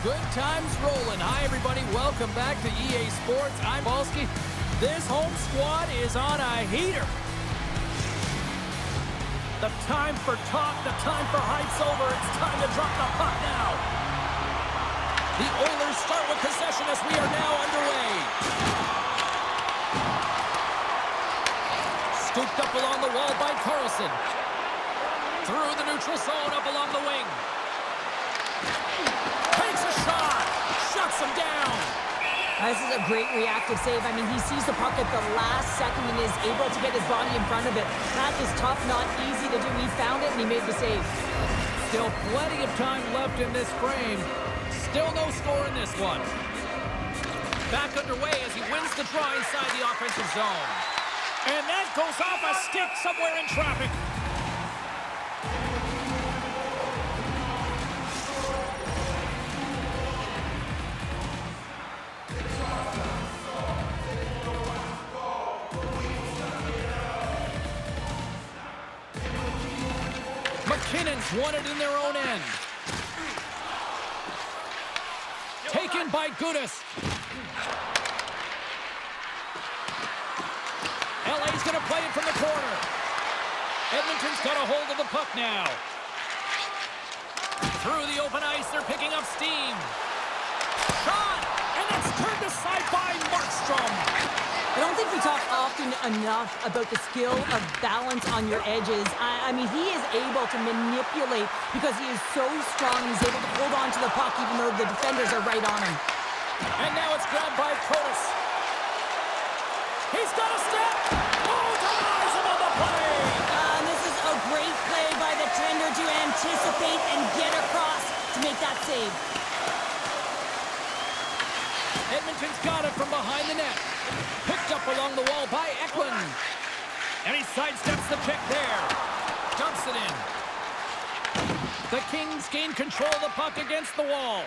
Good times rolling. Hi, everybody. Welcome back to EA Sports. I'm Balski. This home squad is on a heater. The time for talk, the time for hype's over. It's time to drop the puck now. The Oilers start with possession as we are now underway. Scooped up along the wall by Carlson. Through the neutral zone, up along the wing. Takes a shot. Shuts him down. This is a great reactive save. I mean, he sees the puck at the last second and is able to get his body in front of it. That is tough, not easy to do. He found it and he made the save. Still plenty of time left in this frame. Still no score in this one. Back underway as he wins the draw inside the offensive zone. And that goes off a stick somewhere in traffic. McKinnon's won it in their own end. Taken by Gudas. LA's going to play it from the corner. Edmonton's got a hold of the puck now. Through the open ice, they're picking up steam. Shot! And it's turned aside by Markstrom. I don't think we talk often enough about the skill of balance on your edges. I mean, he is able to manipulate because he is so strong. He's able to hold on to the puck even though the defenders are right on him. And now it's grabbed by Curtis. He's got a step. Oh, denies him on the play. This is a great play by the tender to anticipate and get across to make that save. Edmonton's got it from behind the net. Picked up along the wall by Eklund. And he sidesteps the pick there. Dumps it in. The Kings gain control of the puck against the wall.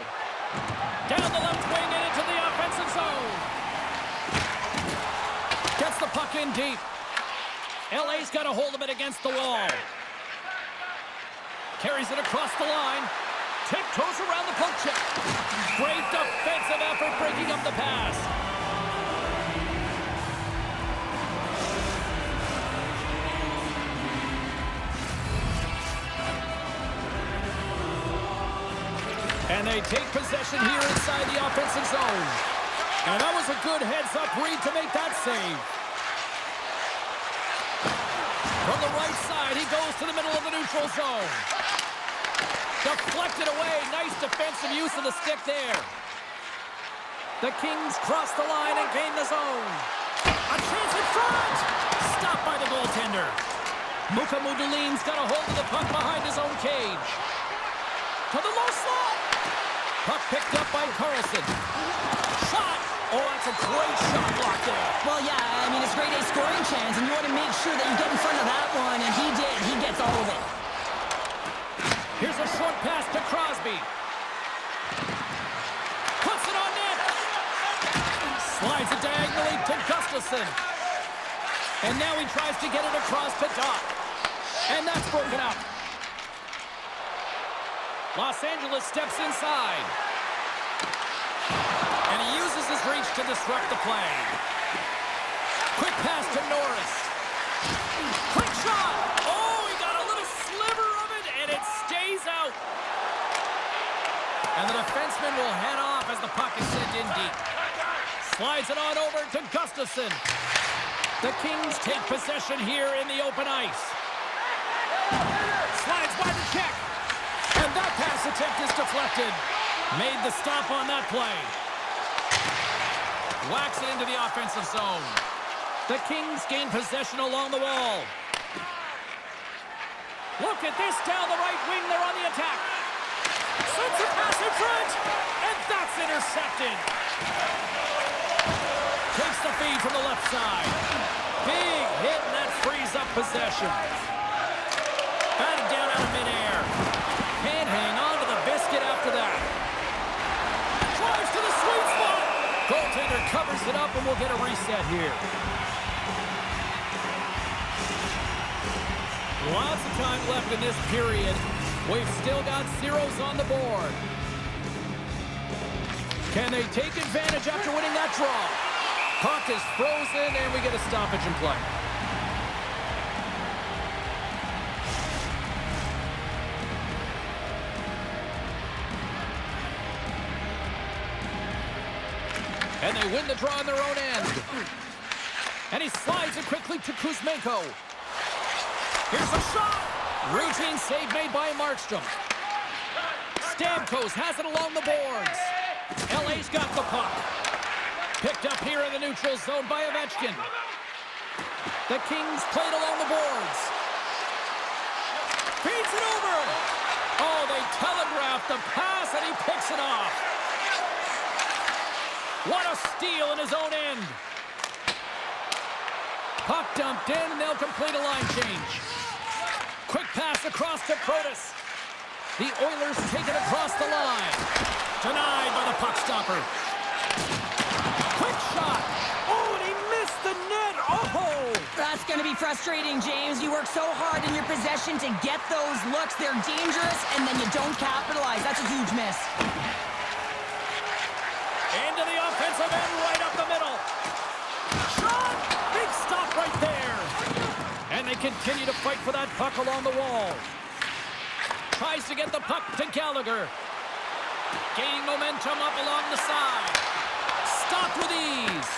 Down the left wing and into the offensive zone. Gets the puck in deep. LA's got a hold of it against the wall. Carries it across the line. Tiptoes around the poke check. Great defensive effort breaking up the pass. And they take possession here inside the offensive zone. And that was a good heads-up read to make that save. From the right side, he goes to the middle of the neutral zone. Deflected away. Nice defensive use of the stick there. The Kings cross the line and gain the zone. A chance in front. Stopped by the goaltender. Mukamudulin's got a hold of the puck behind his own cage. To the low slot. Puck picked up by Carlson. Shot. Oh, that's a great shot block there. Well, yeah, I mean, it's a great A scoring chance, and you want to make sure that you get in front of that one, and he did. He gets all of it. Here's a short pass to Crosby. Puts it on net. Slides it diagonally to Gustafsson. And now he tries to get it across to Doc. And that's broken up. Los Angeles steps inside. And he uses his reach to disrupt the play. Quick pass to Norris. Quick shot. Oh, he got a little sliver of it, and it stays out. And the defenseman will head off as the puck is sent in deep. Slides it on over to Gustafsson. The Kings take possession here in the open ice. Slides by the check. And that pass attempt is deflected. Made the stop on that play. Whacks it into the offensive zone. The Kings gain possession along the wall. Look at this down the right wing. They're on the attack. Sends a pass in front. And that's intercepted. Takes the feed from the left side. Big hit, and that frees up possession. Batted down out of midair. Can't hang on to the biscuit after that. Drives to the sweet spot. Goaltender covers it up, and we'll get a reset here. Lots of time left in this period. We've still got zeros on the board. Can they take advantage after winning that draw? Puck is frozen, and we get a stoppage in play. And they win the draw on their own end. And he slides it quickly to Kuzmenko. Here's a shot! Routine save made by Markstrom. Stamkos has it along the boards. LA's got the puck. Picked up here in the neutral zone by Ovechkin. The Kings played along the boards. Feeds it over! Oh, they telegraphed the pass, and he picks it off. What a steal in his own end. Puck dumped in, and they'll complete a line change. Quick pass across to Protas. The Oilers take it across the line. Denied by the puck stopper. Quick shot. Oh, and he missed the net. Oh! That's going to be frustrating, James. You work so hard in your possession to get those looks. They're dangerous, and then you don't capitalize. That's a huge miss. Into the offensive end, right up the middle. Shot! Big stop right there. And they continue to fight for that puck along the wall. Tries to get the puck to Gallagher. Gaining momentum up along the side. Stopped with ease.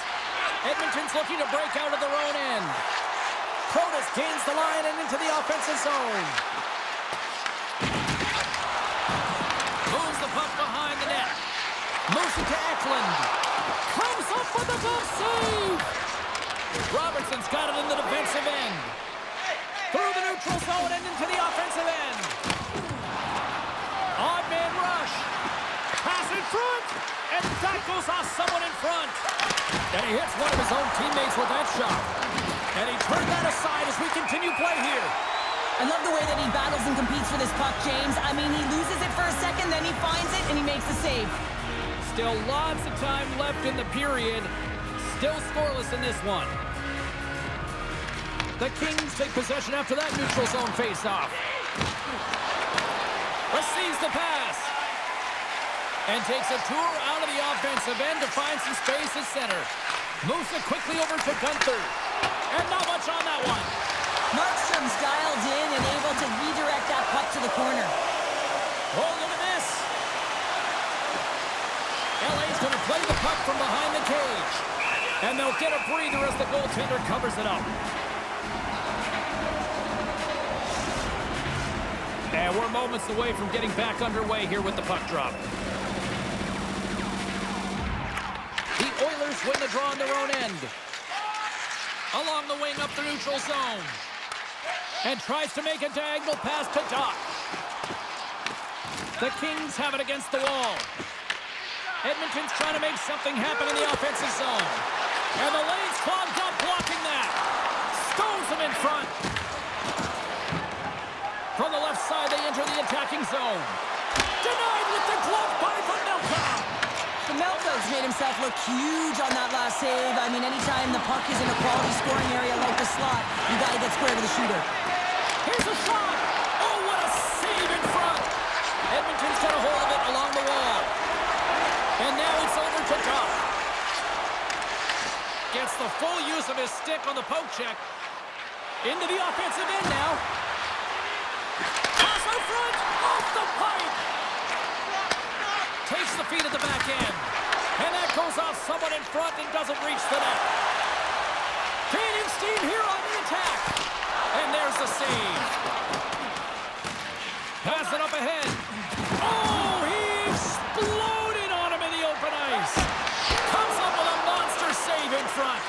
Edmonton's looking to break out of their own end. Protas gains the line and into the offensive zone. Moves the puck behind the net. Moves it to Eklund. Comes up with a glove save. Robertson's got it in the defensive end. Through the neutral zone and into the offensive end. Odd man rush. Pass in front. And that goes off someone in front. And he hits one of his own teammates with that shot. And he turned that aside as we continue play here. I love the way that he battles and competes for this puck, James. I mean, he loses it for a second, then he finds it, and he makes the save. Still lots of time left in the period. Still scoreless in this one. The Kings take possession after that neutral zone faceoff. Receives the pass. And takes a tour out of the offensive end to find some space at center. Moves it quickly over to Gunther. And not much on that one. Markstrom's dialed in and able to redirect that puck to the corner. Oh, look at this. LA's going to play the puck from behind the cage. And they'll get a breather as the goaltender covers it up. And we're moments away from getting back underway here with the puck drop. The Oilers win the draw on their own end. Along the wing up the neutral zone. And tries to make a diagonal pass to Doc. The Kings have it against the wall. Edmonton's trying to make something happen in the offensive zone. And the lane's clogged up, blocking that. Stones them in front. From the left side, they enter the attacking zone. Denied with the glove by Vejmelka. Vejmelka's made himself look huge on that last save. I mean, anytime the puck is in a quality scoring area like the slot, you got to get square to the shooter. Here's a shot. Oh, what a save in front. Edmonton's got a hold of it along the wall. And now it's over to Duff. Gets the full use of his stick on the poke check. Into the offensive end now. Pass out front. Off the pipe. Takes the feed at the back end. And that goes off someone in front and doesn't reach the net. Gaining steam here on the attack. And there's the save. Pass it up ahead. Oh, he exploded on him in the open ice. Comes up with a monster save in front.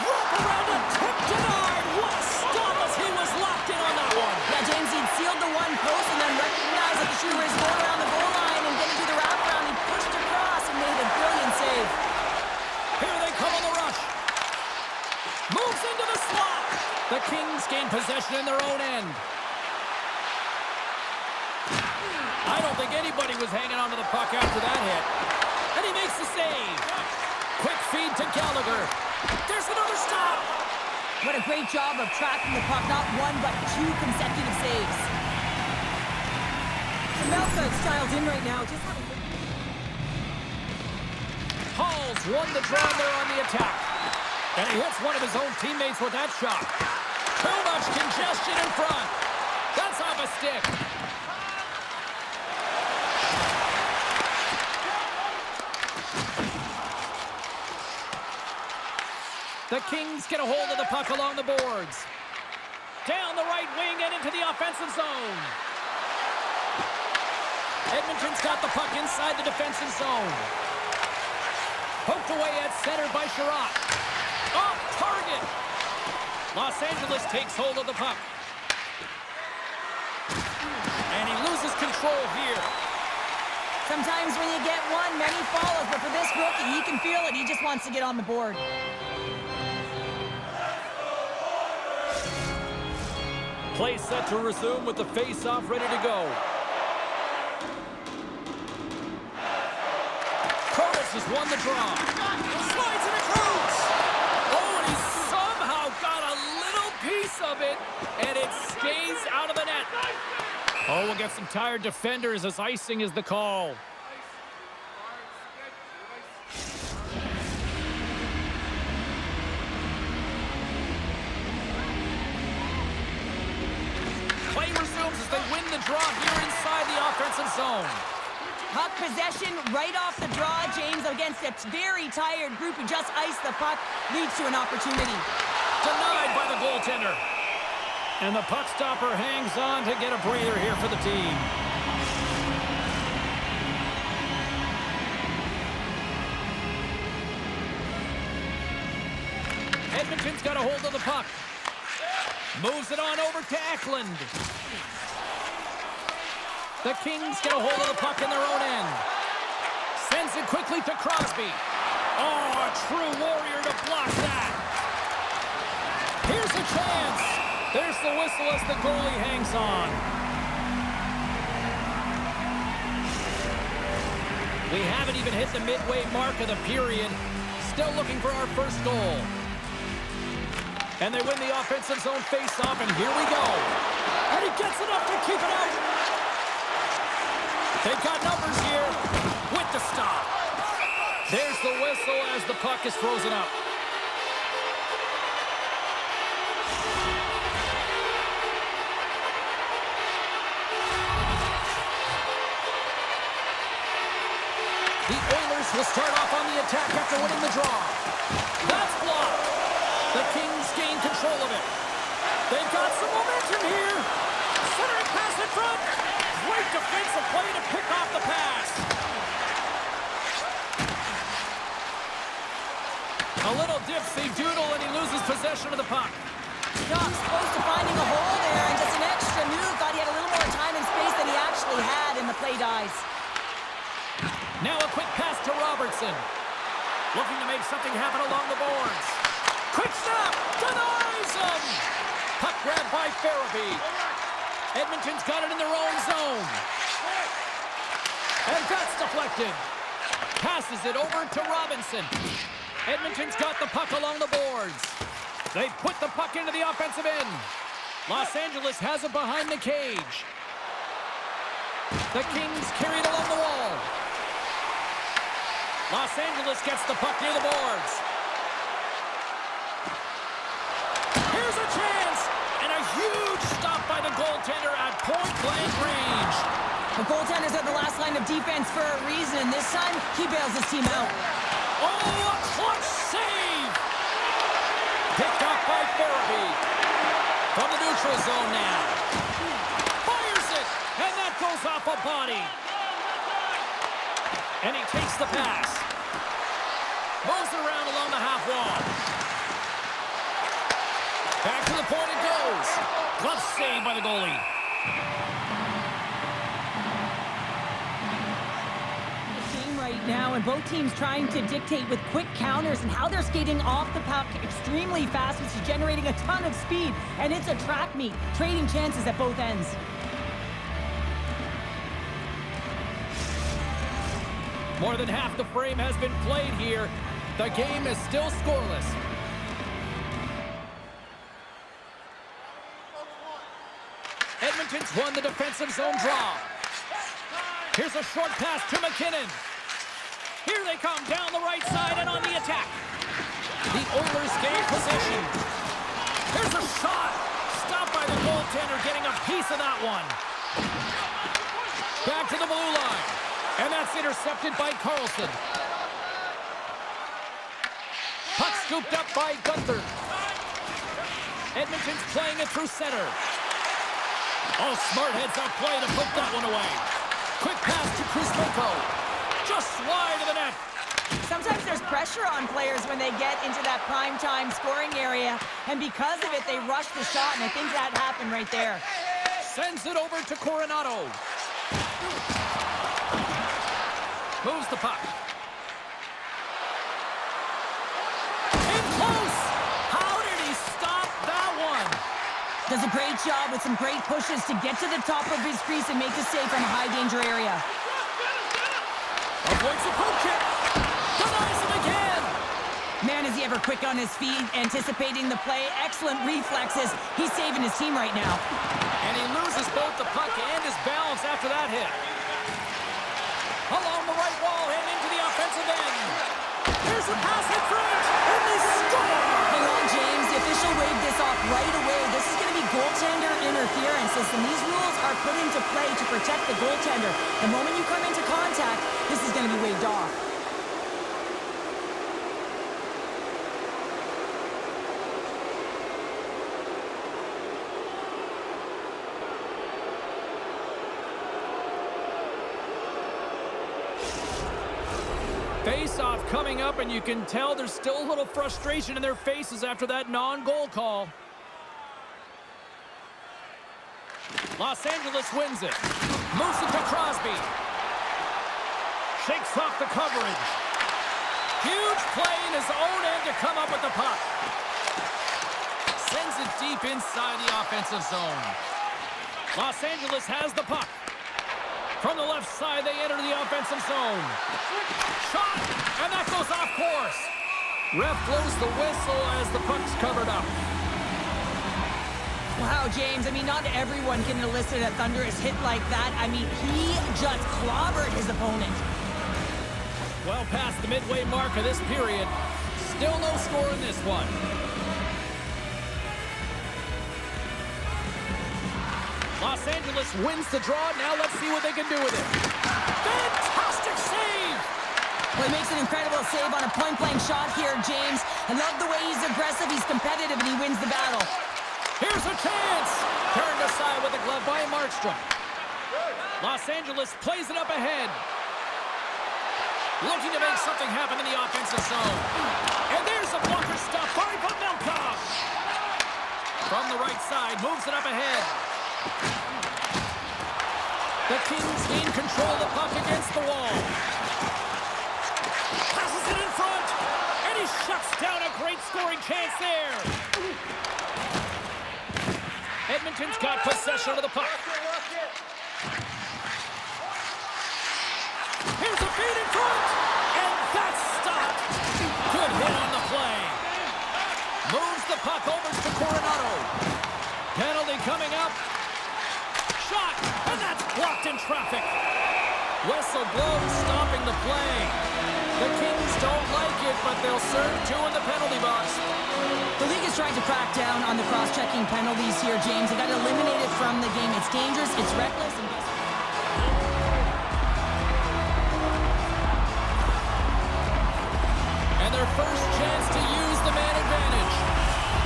Wrap around a tip denied. What a stop as he was locked in on that one. Yeah, James, he'd sealed the one post and then recognized that the shooter is going around the goal line and getting to the wraparound. He pushed across and made a brilliant save. Here they come on the rush. Moves into the slot. The Kings gain possession in their own end. I don't think anybody was hanging on to the puck after that hit. And he makes the save. Quick feed to Gallagher. There's another stop. What a great job of tracking the puck. Not one, but two consecutive saves. Vejmelka's dialed in right now. Hall's won the draw there on the attack. And he hits one of his own teammates with that shot. Too much congestion in front. That's off a stick. The Kings get a hold of the puck along the boards. Down the right wing and into the offensive zone. Edmonton's got the puck inside the defensive zone. Poked away at center by Sherratt. Off target. Los Angeles takes hold of the puck. And he loses control here. Sometimes when you get one, many follows, but for this rookie, he can feel it. He just wants to get on the board. Play set to resume with the face-off ready to go. Curtis has won the draw. Slides it across. Oh, and he somehow got a little piece of it, and it stays out of the net. Oh, we'll get some tired defenders as icing is the call. Play resumes as they win the draw here inside the offensive zone. Puck possession right off the draw, James, against a very tired group who just iced the puck, leads to an opportunity. Denied by the goaltender. And the puck stopper hangs on to get a breather here for the team. Edmonton's got a hold of the puck. Moves it on over to Eklund. The Kings get a hold of the puck in their own end. Sends it quickly to Crosby. Oh, a true warrior to block that. Here's a chance. There's the whistle as the goalie hangs on. We haven't even hit the midway mark of the period. Still looking for our first goal. And they win the offensive zone face-off, and here we go. And he gets enough to keep it out. They've got numbers here with the stop. There's the whistle as the puck is frozen up. The Oilers will start off on the attack after winning the draw. That's blocked. The Kings gain control of it. They've got some momentum here. Centering pass in front. Great defensive play to pick off the pass. A little dipsy-doodle and he loses possession of the puck. Ducks close to finding a hole there, and just an extra move. Thought he had a little more time and space than he actually had, and the play dies. Now a quick pass to Robertson. Looking to make something happen along the boards. Quick snap! Denies him! Puck grabbed by Farabee. Edmonton's got it in their own zone. And that's deflected. Passes it over to Robinson. Edmonton's got the puck along the boards. They put the puck into the offensive end. Los Angeles has it behind the cage. The Kings carry it along the wall. Los Angeles gets the puck near the boards. Here's a chance! And a huge stop by the goaltender at point-blank range. The goaltenders are the last line of defense for a reason. This time, he bails his team out. Oh, a clutch save! Picked up by Farabee. From the neutral zone now. Fires it! And that goes off a body. And he takes the pass. Moves it around along the half wall. Back to the point it goes. Glove save by the goalie. Right now, and both teams trying to dictate with quick counters and how they're skating off the puck extremely fast, which is generating a ton of speed, and it's a track meet, trading chances at both ends. More than half the frame has been played here. The game is still scoreless. Edmonton's won the defensive zone draw. Here's a short pass to McKinnon. Here they come down the right side and on the attack. The Oilers gain possession. Here's a shot. Stopped by the goaltender, getting a piece of that one. Back to the blue line. And that's intercepted by Carlson. Puck scooped up by Gunther. Edmonton's playing it through center. Oh, smart heads-up play to put that one away. Quick pass to Kuzmenko. Just wide of the net. Sometimes there's pressure on players when they get into that prime-time scoring area, and because of it, they rush the shot, and I think that happened right there. Sends it over to Coronado. Moves the puck. In close! How did he stop that one? Does a great job with some great pushes to get to the top of his crease and make the save from a high-danger area. Avoids a poke check. Denies him again. Man, is he ever quick on his feet, anticipating the play. Excellent reflexes. He's saving his team right now. And he loses both the puck and his balance after that hit. Along the right wall and into the offensive end. Here's a pass in front, and they score! Hang on, James. The official waved this off right away. This is going to be goaltender interference. Listen, these rules are put into play to protect the goaltender. The moment you come into contact, this is going to be waved off. Face-off coming up, and you can tell there's still a little frustration in their faces after that non-goal call. Los Angeles wins it. Moves it to Crosby. Shakes off the coverage. Huge play in his own end to come up with the puck. Sends it deep inside the offensive zone. Los Angeles has the puck. From the left side, they enter the offensive zone. Shot, and that goes off course. Ref blows the whistle as the puck's covered up. Wow, James, I mean, not everyone can elicit a thunderous hit like that. I mean, he just clobbered his opponent. Well past the midway mark of this period. Still no score in this one. Los Angeles wins the draw. Now let's see what they can do with it. Fantastic save! Well, he makes an incredible save on a point-blank shot here, James. I love the way he's aggressive, he's competitive, and he wins the battle. Here's a chance! Turned aside with a glove by Markstrom. Los Angeles plays it up ahead. Looking to make something happen in the offensive zone. And there's a blocker stop by Pavelka. From the right side, moves it up ahead. The Kings gain control of the puck against the wall. Passes it in front, and he shuts down a great scoring chance there. Edmonton's got possession of the puck. Here's a feed in front, and that's stopped. Good hit on the play. Moves the puck over to Coronado. Penalty coming up. Shot, and that's blocked in traffic. Whistle blows, stopping the play. The Kings don't like it, but they'll serve two in the penalty box. The league is trying to crack down on the cross-checking penalties here, James. They got eliminated from the game. It's dangerous, it's reckless, and their first chance to use the man advantage.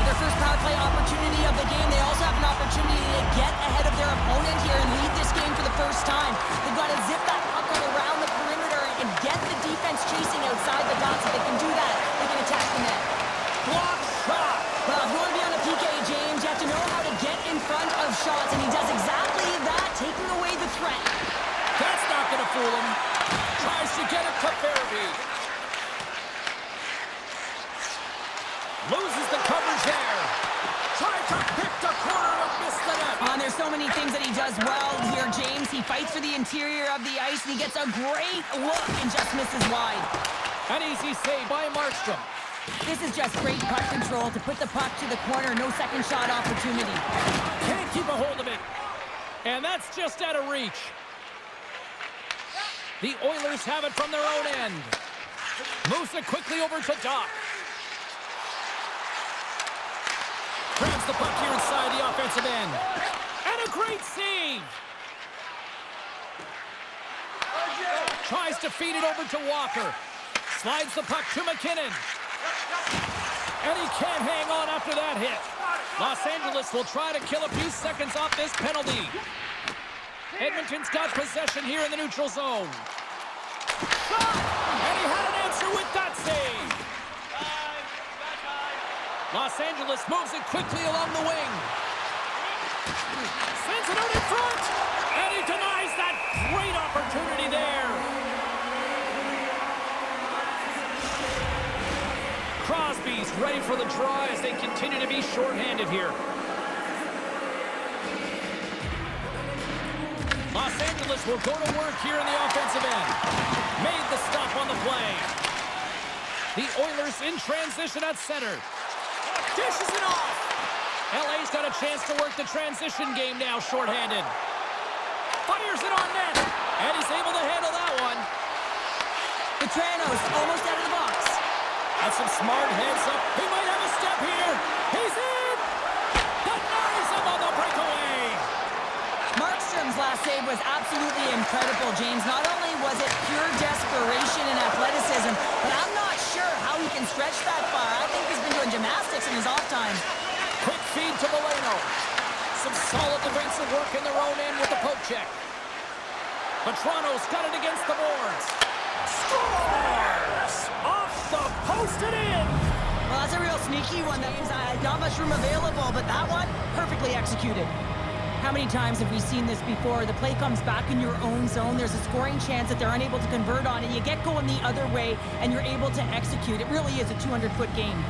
Their first power play opportunity of the game. They also have an opportunity to get ahead of their opponent here and lead this game for the first time. They've got to zip that puck around the perimeter and get the defense chasing outside the dots. If they can do that, they can attack the net. Block shot. Well, if you want to be on a PK, James, you have to know how to get in front of shots, and he does exactly that, taking away the threat. That's not going to fool him. Tries to get it to Farabee. Loses the coverage there. Tried to pick the corner and missed the net. There's so many things that he does well here, James. He fights for the interior of the ice, and he gets a great look and just misses wide. An easy save by Markstrom. This is just great puck control to put the puck to the corner. No second shot opportunity. Can't keep a hold of it. And that's just out of reach. The Oilers have it from their own end. Moves it quickly over to Doc. Grabs the puck here inside the offensive end. And a great save. Tries to feed it over to Walker. Slides the puck to McKinnon. And he can't hang on after that hit. Los Angeles will try to kill a few seconds off this penalty. Edmonton's got possession here in the neutral zone. Shot! And he had an answer with that save. Los Angeles moves it quickly along the wing. Sends it out in front. And he denies that great opportunity there. Crosby's ready for the draw as they continue to be shorthanded here. Los Angeles will go to work here in the offensive end. Made the stop on the play. The Oilers in transition at center. Dishes it off. LA's got a chance to work the transition game now, shorthanded. Fires it on net. And he's able to handle that one. Petranos almost out of the box. That's some smart heads up. He might have a step here. He's in. Denies him on the breakaway. Markstrom's last save was absolutely incredible, James. Not only was it pure desperation and athleticism, but I'm not sure how he can stretch that far. I think he's been doing gymnastics in his off time. Quick feed to Moreno. Some solid defensive work in their own end with the poke check. Petrano's got it against the boards. Scores! Off the post and in! Well, that's a real sneaky one. That means I had not much room available, but that one, perfectly executed. How many times have we seen this before? The play comes back in your own zone. There's a scoring chance that they're unable to convert on it. You get going the other way, and you're able to execute. It really is a 200-foot game.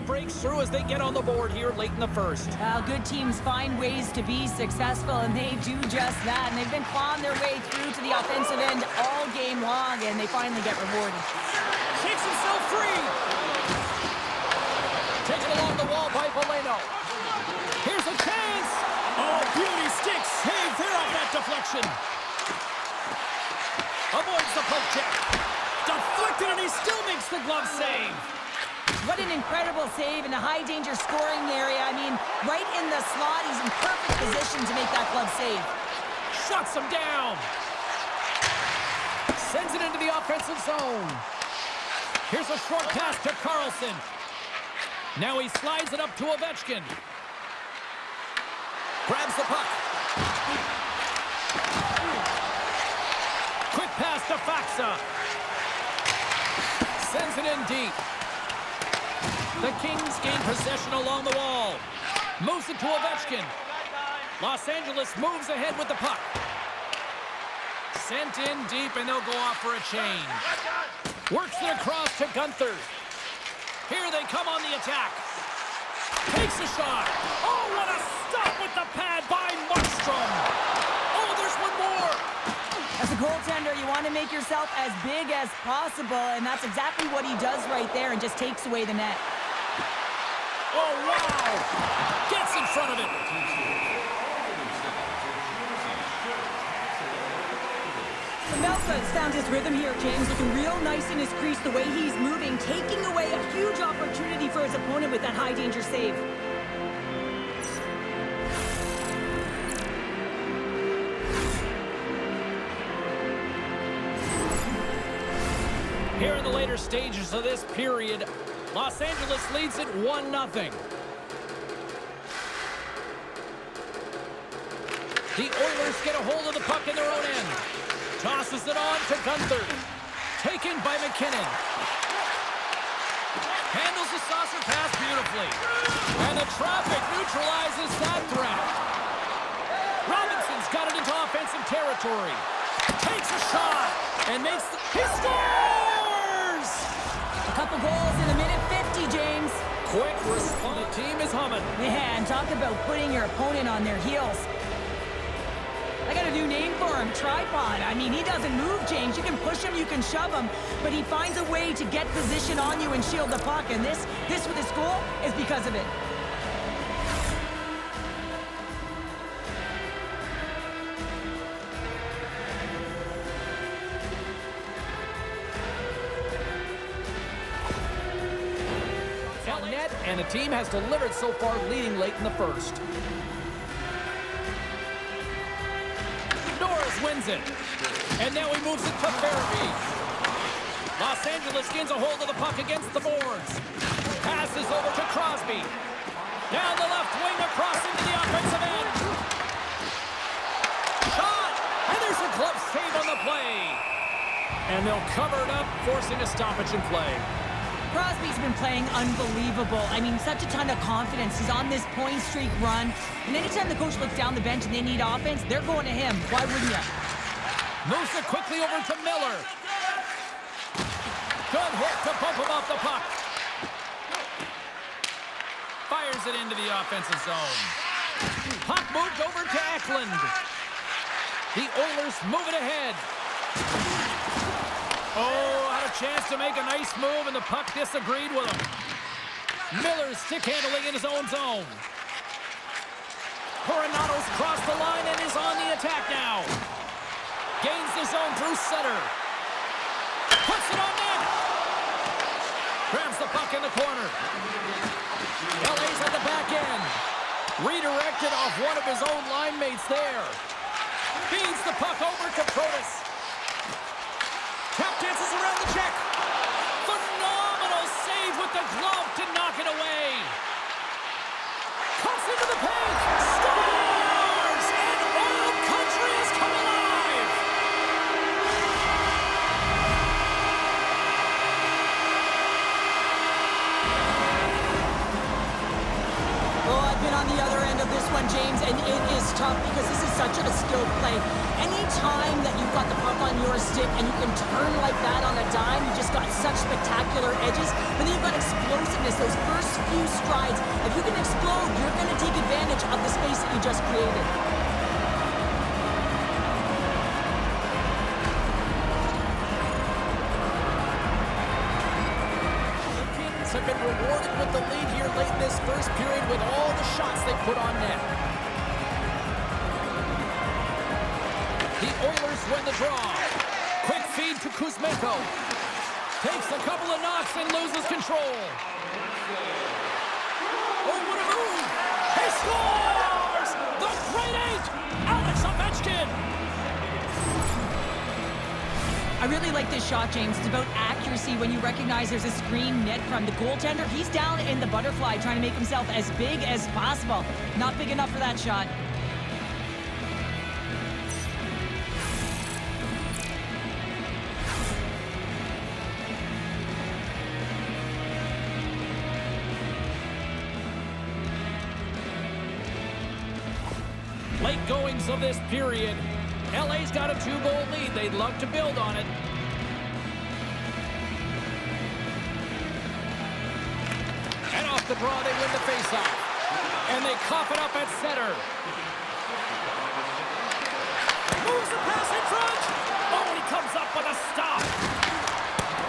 Breaks through as they get on the board here late in the first. Well, good teams find ways to be successful, and they do just that. And they've been clawing their way through to the offensive end all game long, and they finally get rewarded. Shakes himself free. Taken along the wall by Valeno. Here's a chance. Oh, beauty stick save there off that deflection. Avoids the poke check. Deflected, and he still makes the glove save. What an incredible save in a high-danger scoring area. I mean, right in the slot, he's in perfect position to make that glove save. Shuts him down. Sends it into the offensive zone. Here's a short pass to Carlson. Now he slides it up to Ovechkin. Grabs the puck. Quick pass to Faxa. Sends it in deep. The Kings gain possession along the wall. Moves it to Ovechkin. Los Angeles moves ahead with the puck. Sent in deep, and they'll go off for a change. Works it across to Gunther. Here they come on the attack. Takes a shot. Oh, what a stop with the pad by Markstrom. Oh, there's one more. As a goaltender, you want to make yourself as big as possible, and that's exactly what he does right there and just takes away the net. Oh, wow! Gets in front of it. Melka's found his rhythm here, James. Looking real nice in his crease, the way he's moving, taking away a huge opportunity for his opponent with that high-danger save. Here in the later stages of this period, Los Angeles leads it 1-0. The Oilers get a hold of the puck in their own end. Tosses it on to Gunther. Taken by McKinnon. Handles the saucer pass beautifully. And the traffic neutralizes that threat. Robinson's got it into offensive territory. Takes a shot and makes the... He scores! A couple goals in a minute 50, James. Quick response. The team is humming. Man, talk about putting your opponent on their heels. I got a new name for him, tripod. I mean, he doesn't move, James. You can push him, you can shove him, but he finds a way to get position on you and shield the puck, and this with his goal is because of it. Net, and the team has delivered so far, leading late in the first. Norris wins it, and now he moves it to Farabee. Los Angeles gains a hold of the puck against the boards. Passes over to Crosby. Down the left wing across into the offensive end. Shot, and there's a glove save on the play. And they'll cover it up, forcing a stoppage in play. Crosby's been playing unbelievable. I mean, such a ton of confidence. He's on this point streak run. And anytime the coach looks down the bench and they need offense, they're going to him. Why wouldn't you? Moves it quickly over to Miller. Good hit to bump him off the puck. Fires it into the offensive zone. Puck moved over to Eklund. The Oilers move it ahead. Oh, had a chance to make a nice move, and the puck disagreed with him. Miller's stick handling in his own zone. Coronato's crossed the line and is on the attack now. Gains the zone through center. Puts it on net. Grabs the puck in the corner. LA's at the back end. Redirected off one of his own line mates there. Feeds the puck over to Protas. Tap dances around the check. Phenomenal save with the glove to knock it away. Cuts into the paint. Scores! And Oil Country has come alive. Oh, I've been on the other end of this one, James, and it is tough because this is such a skilled play. Any time that you've got the puck on your stick and you can turn like that on a dime, you just got such spectacular edges, but then you've got explosiveness, those first few strides. If you can explode, you're going to take advantage of the space that you just created. The Kings have been rewarded with the lead here late in this first period with all the shots they put on net. The Oilers win the draw. Quick feed to Kuzmenko. Takes a couple of knocks and loses control. Oh, what a move! He scores! The Great Eight! Alex Ovechkin! I really like this shot, James. It's about accuracy when you recognize there's a screen net from the goaltender. He's down in the butterfly trying to make himself as big as possible. Not big enough for that shot. Late goings of this period. LA's got a 2-goal lead. They'd love to build on it. And off the draw, they win the faceoff. And they cough it up at center. Moves the pass in front. Oh, and he comes up with a stop.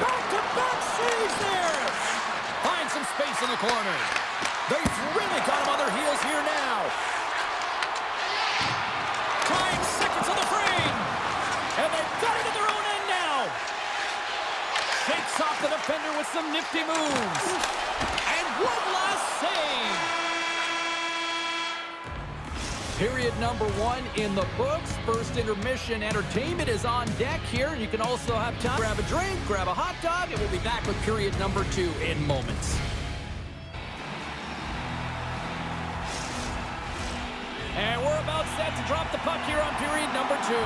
Back-to-back saves there. Finds some space in the corner. They've really got him on their heels here now. Trying seconds on the frame. And they've got it in their own end now. Shakes off the defender with some nifty moves. And one last save. Period number 1 in the books. First intermission entertainment is on deck here. You can also have time to grab a drink, grab a hot dog, and we'll be back with period number 2 in moments. And we're about set to drop the puck here on period number 2.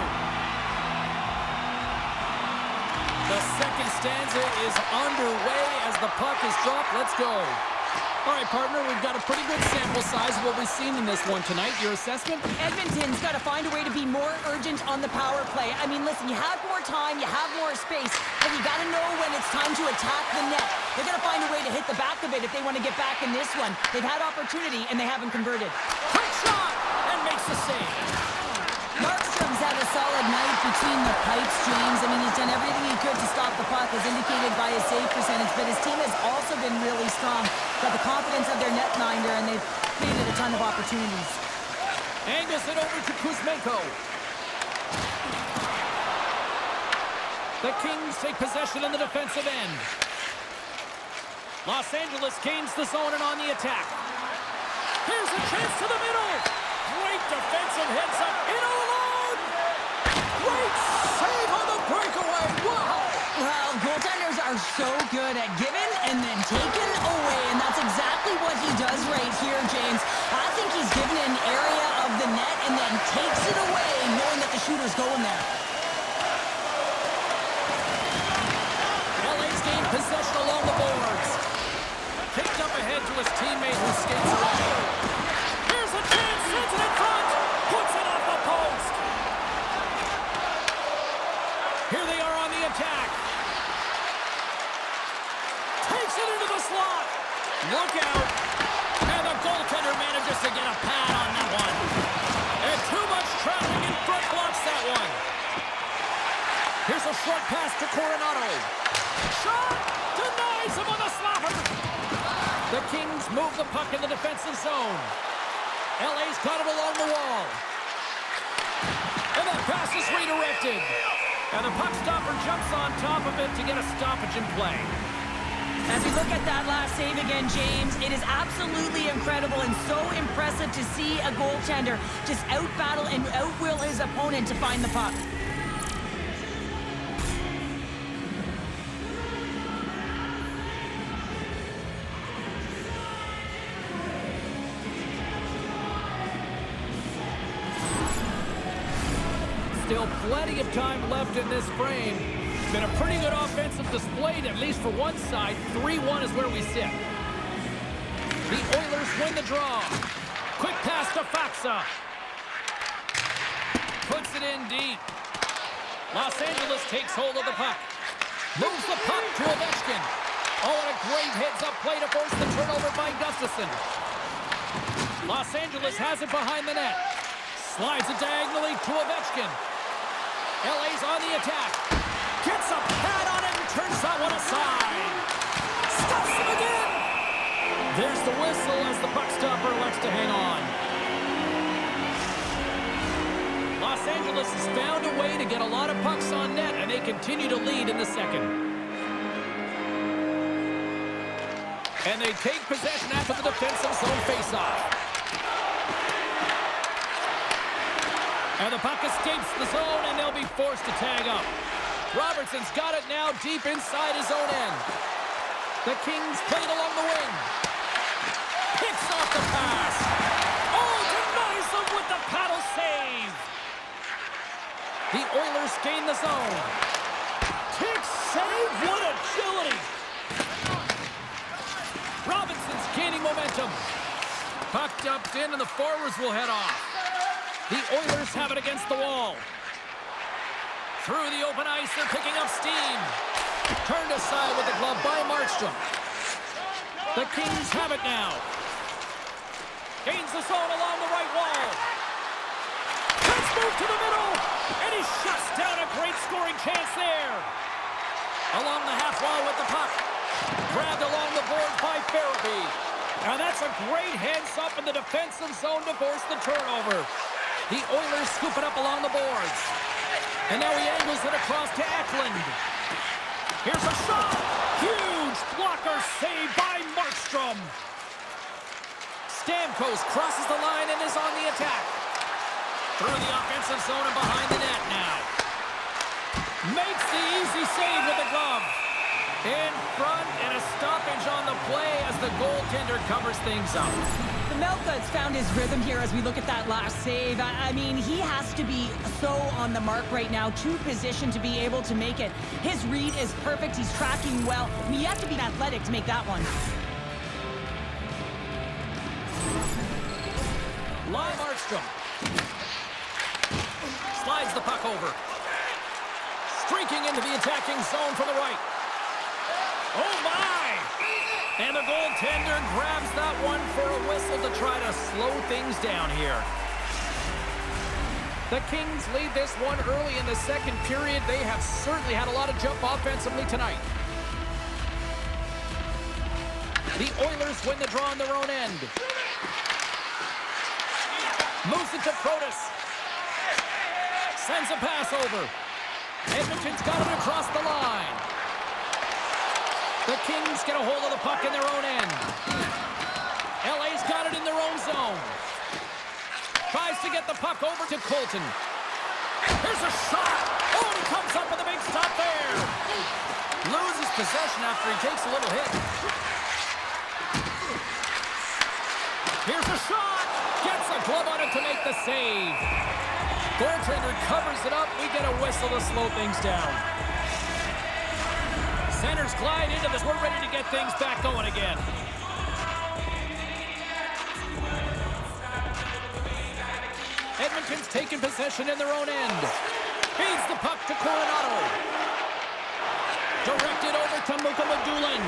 The second stanza is underway as the puck is dropped. Let's go. All right, partner, we've got a pretty good sample size of what we've seen in this one tonight. Your assessment? Edmonton's got to find a way to be more urgent on the power play. I mean, listen, you have more time, you have more space, but you got to know when it's time to attack the net. They're going to find a way to hit the back of it if they want to get back in this one. They've had opportunity, and they haven't converted. Quick shot! And makes the save. Markstrom solid night between the pipes, James. I mean, he's done everything he could to stop the puck, as indicated by his save percentage, but his team has also been really strong. Got the confidence of their netminder, and they've created a ton of opportunities. Angles it over to Kuzmenko. The Kings take possession in the defensive end. Los Angeles gains the zone and on the attack. Here's a chance to the middle. Great defensive heads up in alone. Great save on the breakaway. Wow. Well, goaltenders are so good at giving and then taking away, and that's exactly what he does right here, James. I think he's given an area of the net and then takes it away, knowing that the shooter's going there. LA's gained possession along the boards. Picked up ahead to his teammate who skates away. Here's a chance, sends it in front, puts it off the post. Here they are on the attack. Takes it into the slot. Look out. And the goaltender manages to get a pad on that one. And too much traffic in front blocks that one. Here's a short pass to Coronado. Shot! Denies him on the slapper. The Kings move the puck in the defensive zone. LA's got it along the wall. And that pass is redirected. And the puck stopper jumps on top of it to get a stoppage in play. As we look at that last save again, James, it is absolutely incredible and so impressive to see a goaltender just out-battle and out-will his opponent to find the puck. Still plenty of time left in this frame. It's been a pretty good offensive display, at least for one side. 3-1 is where we sit. The Oilers win the draw. Quick pass to Faksa. Puts it in deep. Los Angeles takes hold of the puck. Moves the puck to Ovechkin. Oh, and a great heads-up play to force the turnover by Gustafsson. Los Angeles has it behind the net. Slides it diagonally to Ovechkin. LA's on the attack. Gets a pad on it and turns that one aside. Stuffs him again. There's the whistle as the puck stopper elects to hang on. Los Angeles has found a way to get a lot of pucks on net, and they continue to lead in the second. And they take possession after the defensive zone faceoff. And the puck escapes the zone, and they'll be forced to tag up. Robertson's got it now deep inside his own end. The Kings play it along the wing. Picks off the pass. Oh, denies them with the paddle save. The Oilers gain the zone. Tick save, what agility. Robinson's gaining momentum. Puck dumped in, and the forwards will head off. The Oilers have it against the wall. Through the open ice, they're picking up steam. Turned aside with the glove by Markstrom. The Kings have it now. Gains the zone along the right wall. Let's move to the middle. And he shuts down a great scoring chance there. Along the half wall with the puck. Grabbed along the board by Farabee. Now that's a great heads up in the defensive zone to force the turnover. The Oilers scoop it up along the boards. And now he angles it across to Eklund. Here's a shot. Huge blocker save by Markstrom. Stamkos crosses the line and is on the attack. Through the offensive zone and behind the net now. Makes the easy save with the glove. In front and a stoppage on the play as the goaltender covers things up. The Melka's found his rhythm here as we look at that last save. I mean, he has to be so on the mark right now, to position to be able to make it. His read is perfect. He's tracking well. I mean, you have to be athletic to make that one. Lyle Markstrom. Slides the puck over. Streaking into the attacking zone from the right. Oh, my! And the goaltender grabs that one for a whistle to try to slow things down here. The Kings lead this one early in the second period. They have certainly had a lot of jump offensively tonight. The Oilers win the draw on their own end. Moves it to Protas. Sends a pass over. Edmonton's got it across the line. The Kings get a hold of the puck in their own end. LA's got it in their own zone. Tries to get the puck over to Colton. Here's a shot. Oh, and he comes up with a big stop there. Loses possession after he takes a little hit. Here's a shot. Gets a glove on it to make the save. Goaltender covers it up. We get a whistle to slow things down. Centers glide into this. We're ready to get things back going again. Edmonton's taking possession in their own end. Feeds the puck to Coronado. Directed over to Mukhamadullin.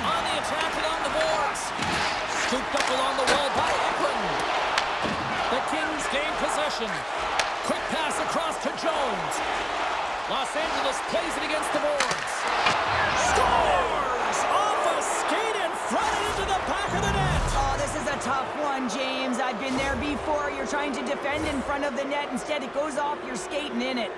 On the attack along the boards. Scooped up along the wall by Eklund. The Kings gain possession. Quick pass across to Jones. Los Angeles plays it against the boards. Scores! Off a skate and front into the back of the net. Oh, this is a tough one, James. I've been there before. You're trying to defend in front of the net. Instead, it goes off. You're skating in it.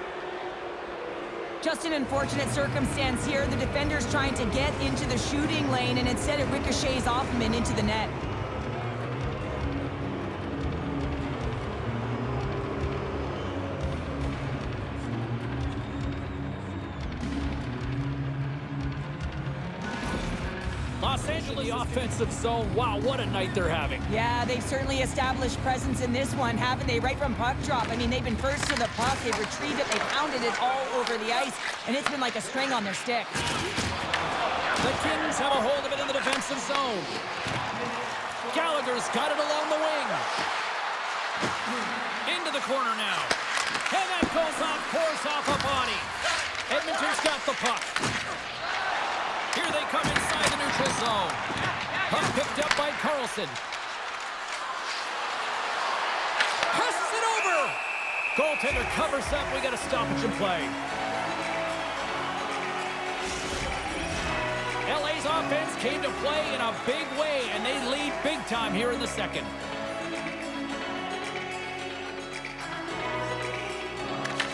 Just an unfortunate circumstance here. The defender's trying to get into the shooting lane, and instead it ricochets off him and into the net. Los Angeles offensive zone. Wow, what a night they're having. Yeah, they've certainly established presence in this one, haven't they? Right from puck drop. I mean, they've been first to the puck. They've retrieved it. They've pounded it all over the ice, and it's been like a string on their stick. The Kings have a hold of it in the defensive zone. Gallagher's got it along the wing. Into the corner now. And that goes off, pours off a body. Edmonton's got the puck. Here they come inside the neutral zone. Puck picked up by Carlson. Passes it over. Goaltender covers up. We got a stoppage in play. LA's offense came to play in a big way, and they lead big time here in the second.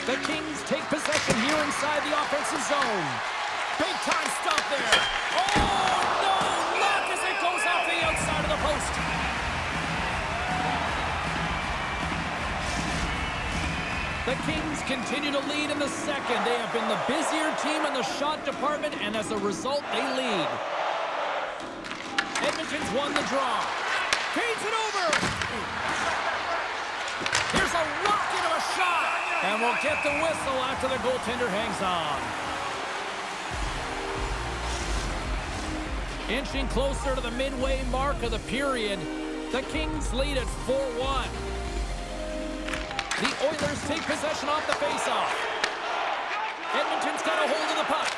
The Kings take possession here inside the offensive zone. Big time stop there. Oh, no! Luck as it goes off the outside of the post. The Kings continue to lead in the second. They have been the busier team in the shot department, and as a result, they lead. Edmonton's won the draw. Feeds it over. Here's a rocket of a shot. And we'll get the whistle after the goaltender hangs on. Inching closer to the midway mark of the period, the Kings lead at 4-1. The Oilers take possession off the faceoff. Edmonton's got a hold of the puck.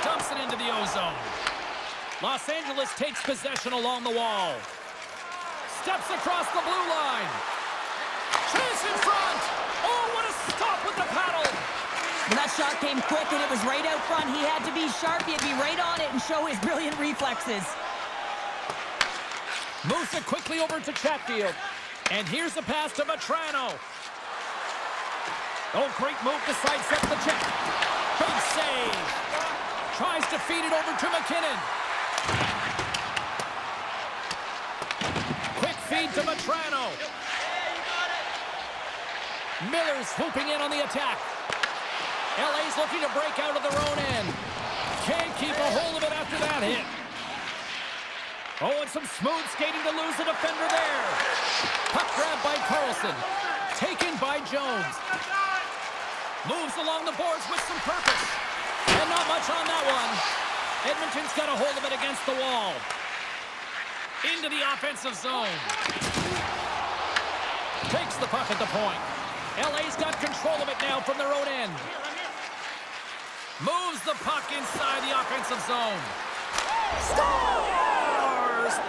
Dumps it into the O-zone. Los Angeles takes possession along the wall. Steps across the blue line. Chase in front. Oh, what a stop with the paddle. Well, that shot came quick, and it was right out front. He had to be sharp. He had to be right on it and show his brilliant reflexes. Moves it quickly over to Chatfield. And here's the pass to Vatrano. Oh, great move to sidestep the check. Big save. Tries to feed it over to McKinnon. Quick feed to Vatrano. Miller's hooping in on the attack. LA's looking to break out of their own end. Can't keep a hold of it after that hit. Oh, and some smooth skating to lose the defender there. Puck grab by Carlson. Taken by Jones. Moves along the boards with some purpose. And not much on that one. Edmonton's got a hold of it against the wall. Into the offensive zone. Takes the puck at the point. LA's got control of it now from their own end. Moves the puck inside the offensive zone.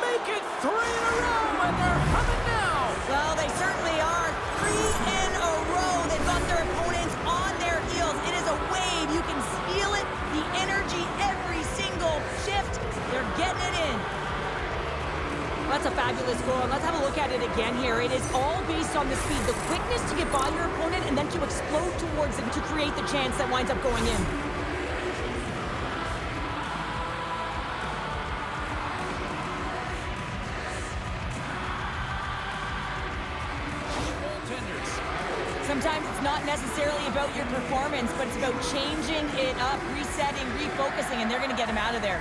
Make it 3 in a row, and they're humming now. Well, they certainly are. 3 fabulous goal. And let's have a look at it again here. It is all based on the speed, the quickness to get by your opponent and then to explode towards them to create the chance that winds up going in. Sometimes it's not necessarily about your performance, but it's about changing it up, resetting, refocusing, and they're going to get him out of there.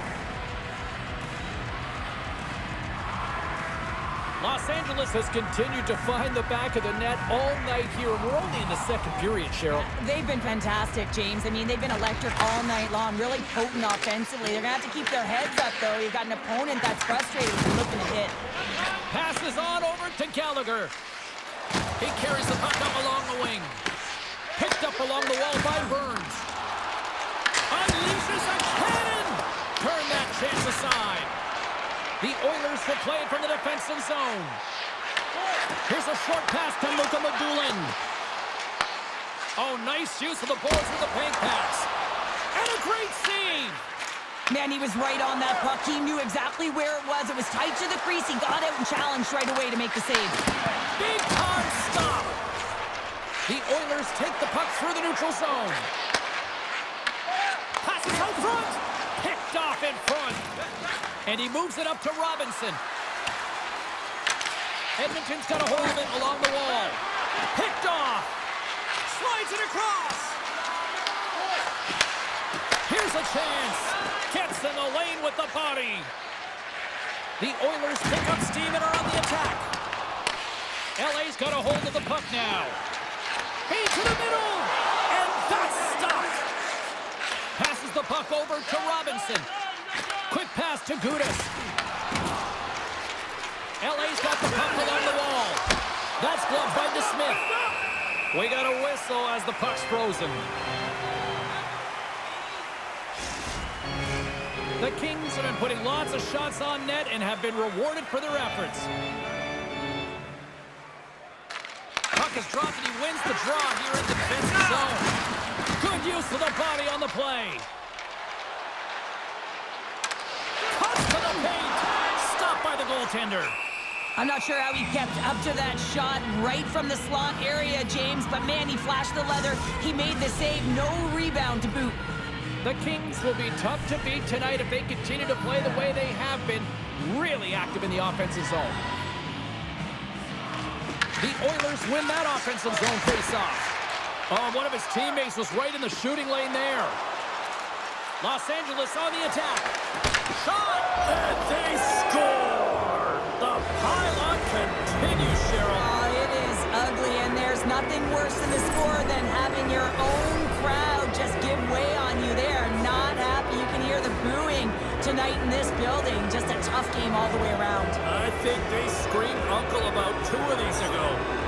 Los Angeles has continued to find the back of the net all night here. We're only in the second period, Cheryl. They've been fantastic, James. I mean, they've been electric all night long, really potent offensively. They're going to have to keep their heads up, though. You've got an opponent that's frustrated and looking to hit. Passes on over to Gallagher. He carries the puck up along the wing. Picked up along the wall by Burns. Unleashes a cannon! Turn that chance aside. The Oilers will play it from the defensive zone. Here's a short pass to Luka Madulin. Oh, nice use of the boards with the paint pass. And a great save! Man, he was right on that puck. He knew exactly where it was. It was tight to the crease. He got out and challenged right away to make the save. Big time stop! The Oilers take the puck through the neutral zone. Passes out front! Picked off in front. And he moves it up to Robinson. Edmonton's got a hold of it along the wall. Picked off. Slides it across. Here's a chance. Gets in the lane with the body. The Oilers pick up steam and are on the attack. LA's got a hold of the puck now. Feed to the middle. And that's stopped. Passes the puck over to Robinson. Quick pass to Gudas. LA's got the puck along the wall. That's gloved by DeSmith. We got a whistle as the puck's frozen. The Kings have been putting lots of shots on net and have been rewarded for their efforts. Puck is dropped and he wins the draw here in the defensive zone. Good use of the body on the play. Cuts to the paint. Stopped by the goaltender. I'm not sure how he kept up to that shot right from the slot area, James, but man, he flashed the leather. He made the save. No rebound to boot. The Kings will be tough to beat tonight if they continue to play the way they have been, really active in the offensive zone. The Oilers win that offensive zone face-off. Oh, one of his teammates was right in the shooting lane there. Los Angeles on the attack. Shot, and they score! The pile-on continues, Cheryl. Oh, it is ugly, and there's nothing worse in the score than having your own crowd just give way on you. They are not happy. You can hear the booing tonight in this building. Just a tough game all the way around. I think they screamed uncle about 2 of these ago.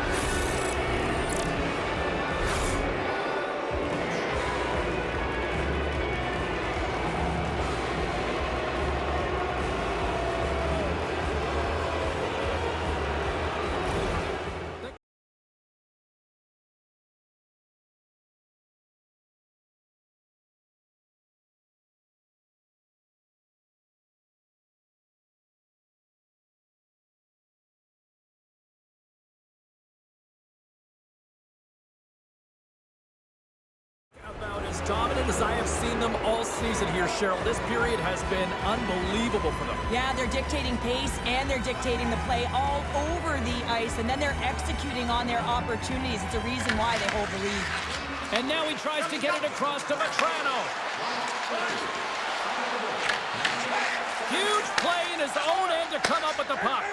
About as dominant as I have seen them all season here, Cheryl. This period has been unbelievable for them. Yeah, they're dictating pace and they're dictating the play all over the ice, and then they're executing on their opportunities. It's a reason why they hold the lead. And now he tries to get it across to Vetrano. Huge play in his own end to come up with the puck.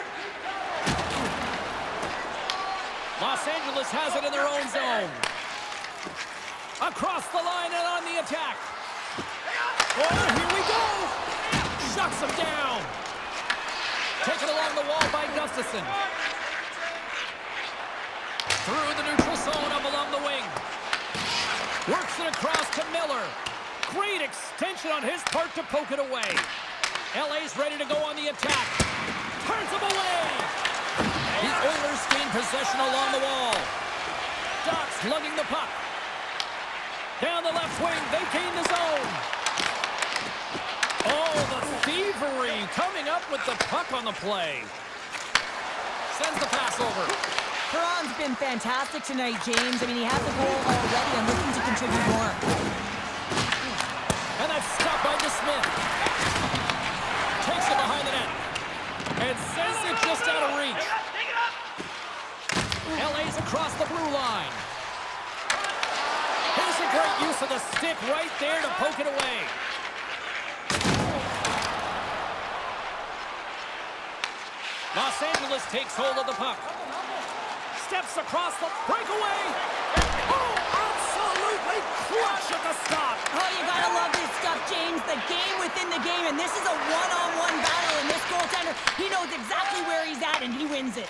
Los Angeles has it in their own zone. Across the line and on the attack. Oh, here we go. Shuts him down. Taken along the wall by Gustafsson. Through the neutral zone up along the wing. Works it across to Miller. Great extension on his part to poke it away. LA's ready to go on the attack. Turns him away. The Oilers gain possession along the wall. Dots lugging the puck. Down the left wing, they gain the zone. Oh, the thievery coming up with the puck on the play. Sends the pass over. Perron's been fantastic tonight, James. I mean, he has a goal already and looking to contribute more. And that's stopped by DeSmith. Takes it behind the net. And sends it just out of reach. LA's across the blue line. Here's a great use of the stick right there to poke it away. Los Angeles takes hold of the puck. Steps across the breakaway. Oh, absolutely crush at the stop. Oh, you gotta love this stuff, James. The game within the game, and this is a one-on-one battle, and this goaltender, he knows exactly where he's at, and he wins it.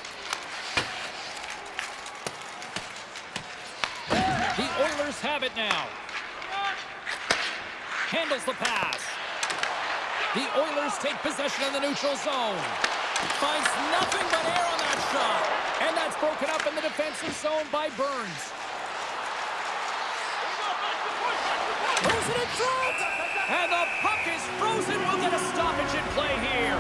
The Oilers have it now. Handles the pass. The Oilers take possession in the neutral zone. Finds nothing but air on that shot. And that's broken up in the defensive zone by Burns. Throws it in front. And the puck is frozen. We'll get a stoppage in play here.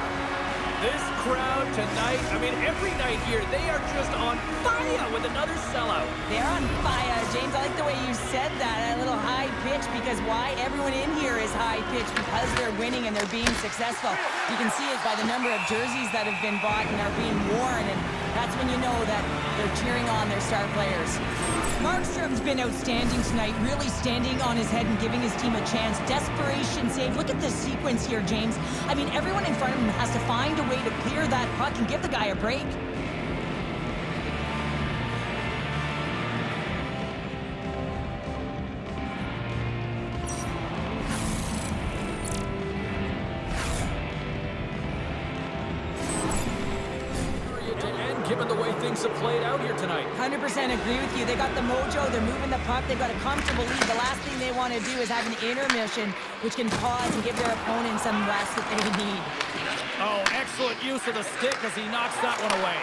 This crowd tonight, I mean, every night here, they are just on fire with another sellout. They're on fire, James. I like the way you said that, a little high pitch, because why? Everyone in here is high pitch because they're winning and they're being successful. You can see it by the number of jerseys that have been bought and are being worn, and that's when you know that they're cheering on their star players. Markstrom's been outstanding tonight, really standing on his head and giving his team a chance. Desperation save. Look at this sequence here, James. I mean, everyone in front of him has to find a way to clear that puck and give the guy a break. Given the way things have played out here tonight. 100% agree with you. They got the mojo. They're moving the puck. They've got a comfortable lead. The last thing they want to do is have an intermission, which can pause and give their opponent some rest that they need. Oh, excellent use of the stick as he knocks that one away.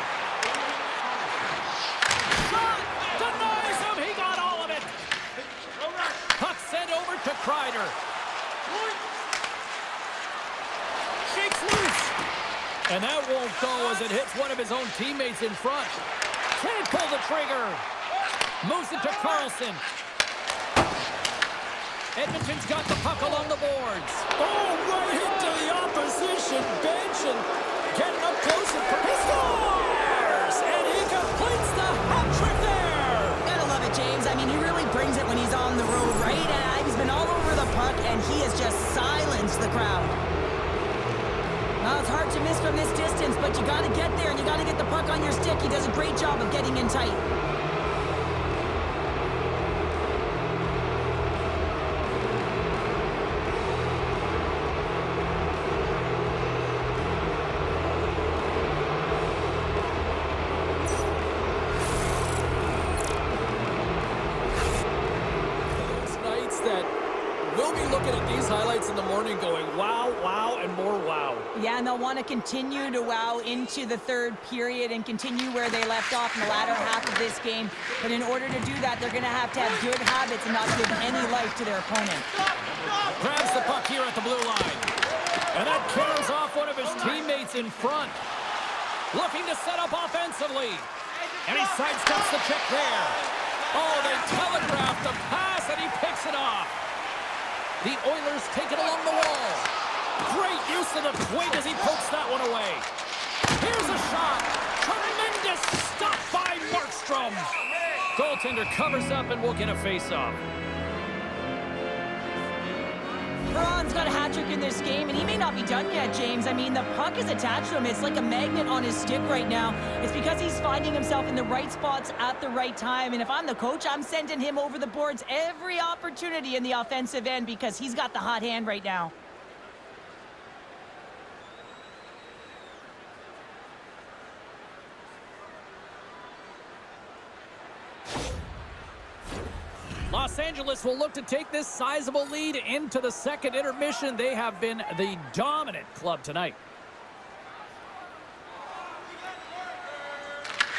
Shot! Denies him! He got all of it! Puck sent over to Kreider. Shakes loose! And that won't go as it hits one of his own teammates in front. Can't pull the trigger. Moves it to Carlson. Edmonton's got the puck along the boards. Oh, right into the opposition bench and getting up close and he scores! And he completes the hat trick there. Gotta love it, James. I mean, he really brings it when he's on the road, right? He's been all over the puck, and he has just silenced the crowd. Well, it's hard to miss from this distance, but you got to get there, and you got to get the puck on your stick. He does a great job of getting in tight. Those nights that we'll be looking at these highlights in the morning going, wow, wow, and more wow. Yeah, and they'll want to continue to wow into the third period and continue where they left off in the latter half of this game. But in order to do that, they're going to have good habits and not give any life to their opponent. Grabs the puck here at the blue line. And that carries off one of his teammates in front. Looking to set up offensively. And he sidesteps the check there. Oh, they telegraphed the pass, and he picks it off. The Oilers take it along the wall. Great use of the twig as he pokes that one away. Here's a shot. Tremendous stop by Markstrom. Goaltender covers up and will get a face-off. Perron's got a hat trick in this game, and he may not be done yet, James. I mean, the puck is attached to him. It's like a magnet on his stick right now. It's because he's finding himself in the right spots at the right time. And if I'm the coach, I'm sending him over the boards every opportunity in the offensive end because he's got the hot hand right now. Los Angeles will look to take this sizable lead into the second intermission. They have been the dominant club tonight.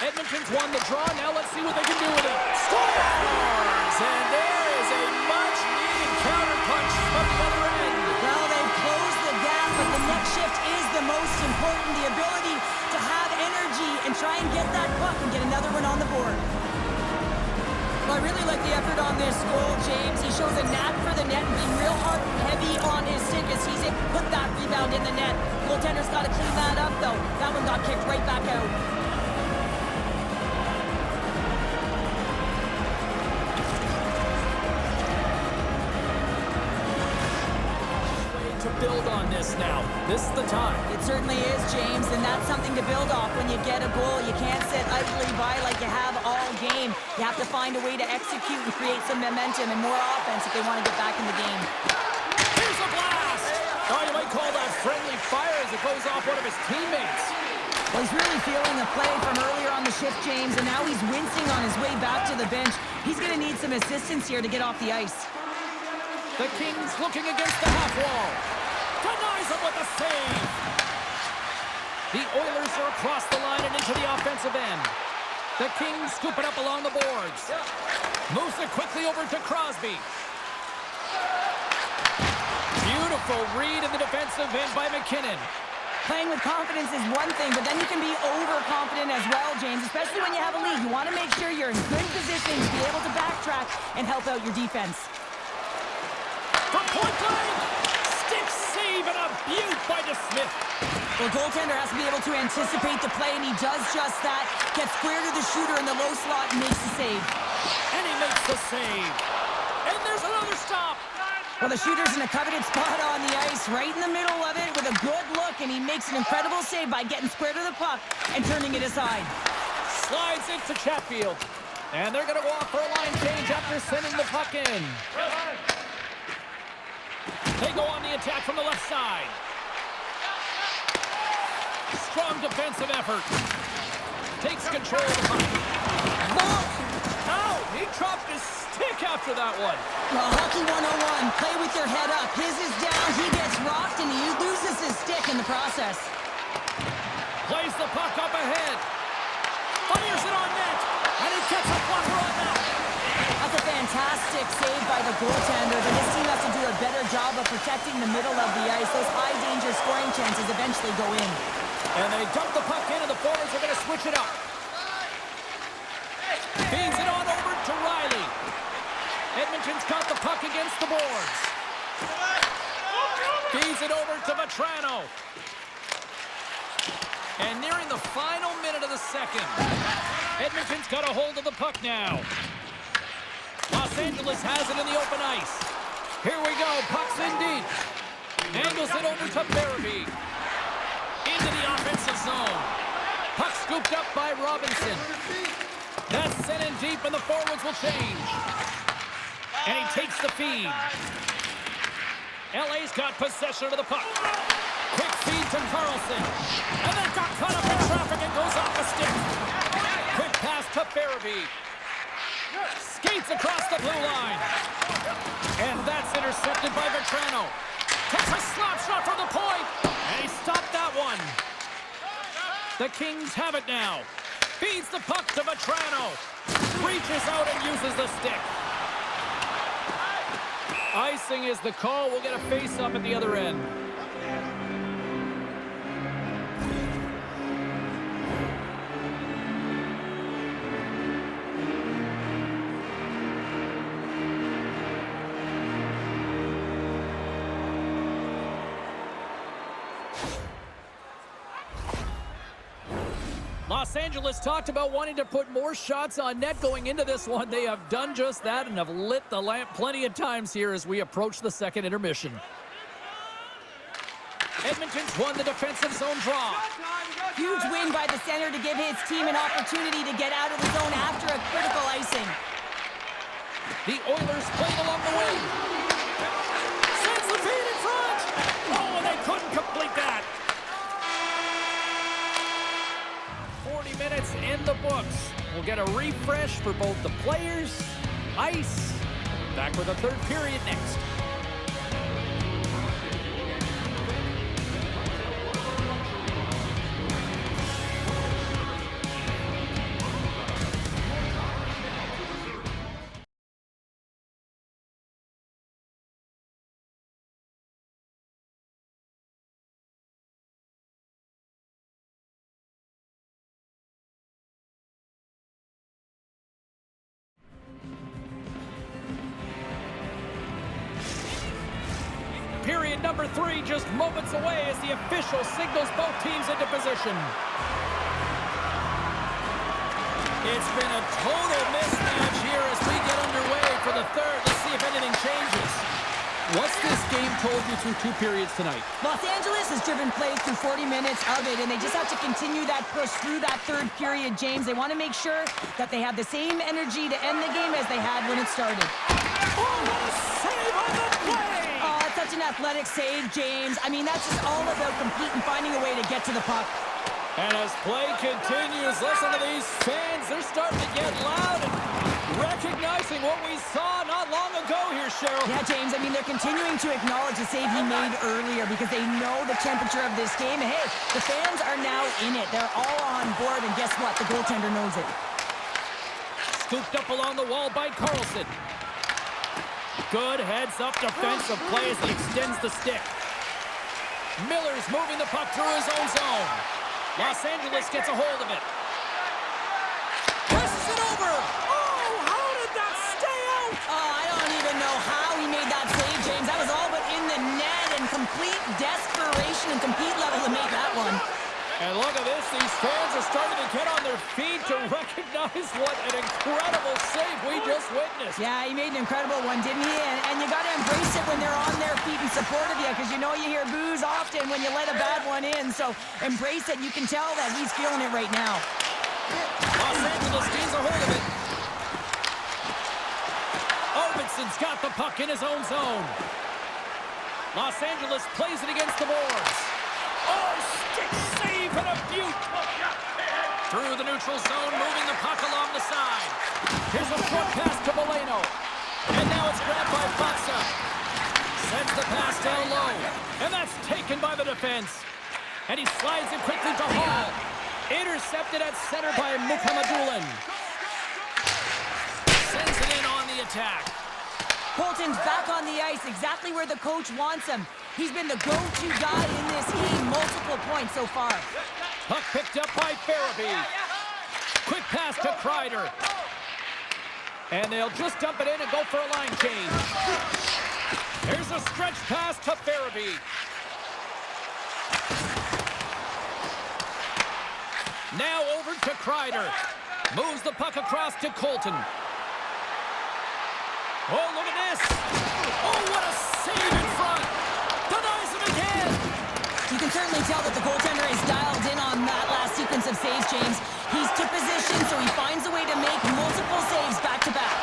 Edmonton's won the draw. Now let's see what they can do with it. Scores! And there is a much-needed counterpunch from the other end. Well, they've closed the gap, but the next shift is the most important. The ability to have energy and and try and get that puck and get another one on the board. Well, I really like the effort on this goal, James. He shows a knack for the net and being real hard and heavy on his stick as he's able to put that rebound in the net. Goaltender's got to clean that up, though. That one got kicked right back out. To build on this now. This is the time. It certainly is, James, and that's something to build off when you get a goal. You can't sit idly by like you have all game. You have to find a way to execute and create some momentum and more offense if they want to get back in the game. Here's a blast! Oh, you might call that friendly fire as it goes off one of his teammates. Well, he's really feeling the play from earlier on the shift, James, and now he's wincing on his way back to the bench. He's going to need some assistance here to get off the ice. The Kings looking against the half wall. Denies him with a save. The Oilers are across the line and into the offensive end. The Kings scoop it up along the boards. Moves it quickly over to Crosby. Beautiful read in the defensive end by McKinnon. Playing with confidence is one thing, but then you can be overconfident as well, James, especially when you have a lead. You want to make sure you're in good position to be able to backtrack and help out your defense. From point blank, stick save and a beaut by DeSmith. Well, goaltender has to be able to anticipate the play, and he does just that. Gets square to the shooter in the low slot and makes the save. And he makes the save. And there's another stop. Well, the shooter's in a coveted spot on the ice, right in the middle of it with a good look, and he makes an incredible save by getting square to the puck and turning it aside. Slides into Chatfield. And they're going to go off for a line change after sending the puck in. They go on the attack from the left side. Strong defensive effort. Takes control of the puck. Look! Ow! He dropped his stick after that one. Well, Hockey 101, play with your head up. His is down, he gets rocked, and he loses his stick in the process. Plays the puck up ahead. Fires it on net. And he gets a blocker on that. That's a fantastic save by the goaltender, but this team has to do a better job of protecting the middle of the ice. Those high-danger scoring chances eventually go in. And they dump the puck in, and the forwards are going to switch it up. Feeds it on over to Riley. Edmonton's got the puck against the boards. Feeds it over to Vatrano. And nearing the final minute of the second, Edmonton's got a hold of the puck now. Los Angeles has it in the open ice. Here we go. Puck's in deep. Angles it over to Farabee. Into the offensive zone. Puck scooped up by Robinson. That's sent in deep, and the forwards will change. And he takes the feed. LA's got possession of the puck. Quick feed to Carlson. And that got caught up in traffic and goes off the stick. Quick pass to Farabee. Skates across the blue line. And that's intercepted by Vatrano. Takes a slap shot from the point. And he stopped that one. The Kings have it now. Feeds the puck to Vatrano. Reaches out and uses the stick. Icing is the call. We'll get a face-up at the other end. Los Angeles talked about wanting to put more shots on net going into this one. They have done just that and have lit the lamp plenty of times here as we approach the second intermission. Edmonton's won the defensive zone draw. Huge win by the center to give his team an opportunity to get out of the zone after a critical icing. The Oilers played along the wing. Sends the feed in front. Oh, and they couldn't complete that. 40 minutes in the books. We'll get a refresh for both the players, ice. Back with a third period next. number 3 just moments away as the official signals both teams into position. It's been a total mismatch here as we get underway for the third. Let's see if anything changes. What's this game told you through 2 periods tonight? Los Angeles has driven plays through 40 minutes of it, and they just have to continue that push through that third period, James. They want to make sure that they have the same energy to end the game as they had when it started. Oh, what a save on the play! Oh, it's such an athletic save, James. I mean, that's just all about competing, finding a way to get to the puck. And as play continues, listen to these fans. They're starting to get loud and recognizing what we saw not long ago here, Cheryl. Yeah, James, I mean, they're continuing to acknowledge the save he made earlier because they know the temperature of this game. And hey, the fans are now in it. They're all on board, and guess what? The goaltender knows it. Scooped up along the wall by Carlson. Good heads-up defensive play as he extends the stick. Miller's moving the puck through his own zone. Los Angeles gets a hold of it. Presses it over. Oh, how did that stay out? Oh, I don't even know how he made that save, James. That was all but in the net, and complete desperation and compete level to make that one. And look at this. These fans are starting to get on their feet to recognize what an incredible save we just witnessed. Yeah, he made an incredible one, didn't he? And you got to embrace it when they're on their feet in support of you, because you know you hear boos often when you let a bad one in. So embrace it. You can tell that he's feeling it right now. Los Angeles gains a hold of it. Ovinson's got the puck in his own zone. Los Angeles plays it against the boards. Oh, stick save and a beaut. Through the neutral zone, moving the puck along the side. Here's a short pass to Moreno. And now it's grabbed by Fatsa. Sends the pass down low. And that's taken by the defense. And he slides it quickly to Hall. Intercepted at center by Mukhamadullin. Sends it in on the attack. Colton's back on the ice, exactly where the coach wants him. He's been the go-to guy in this game, multiple points so far. Puck picked up by Farabee. Quick pass to Kreider. And they'll just dump it in and go for a line change. Here's a stretch pass to Farabee. Now over to Kreider. Moves the puck across to Colton. Oh, look at this. Oh, what a save in front. Denies him again. You can certainly tell that the goaltender is dialed in on that last sequence of saves, James. He's to position, so he finds a way to make multiple saves back-to-back.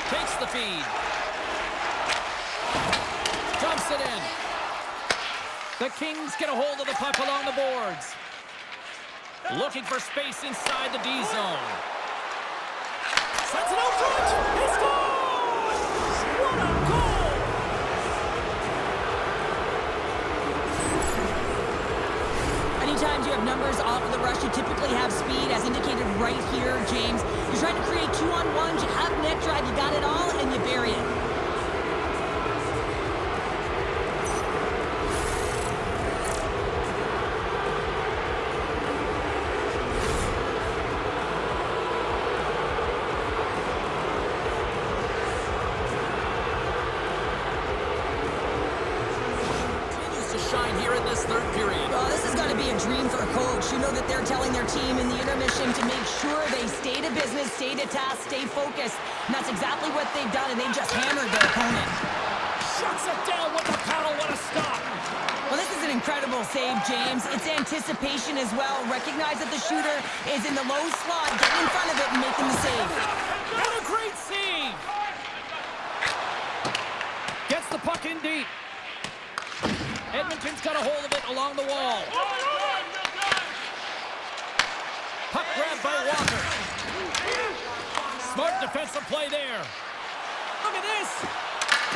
Takes the feed. Dumps it in. The Kings get a hold of the puck along the boards. Looking for space inside the D zone. Sends it out front. He scores! What a goal! Anytime you have numbers off of the rush, you typically have speed, as indicated right here, James. You're trying to create 2-on-1s, you have net drive, you got it all, and you bury it. Shine here in this third period. Well, this is going to be a dream for a coach. You know that they're telling their team in the intermission to make sure they stay to business, stay to task, stay focused. And that's exactly what they've done, and they just hammered their opponent. Shuts it down with the paddle. What a stop. Well, this is an incredible save, James. It's anticipation as well. Recognize that the shooter is in the low slot, getting in front of it and making the save. And a great save. Gets the puck in deep. Edmonton's got a hold of it along the wall. Puck grabbed by Walker. Smart defensive play there. Look at this.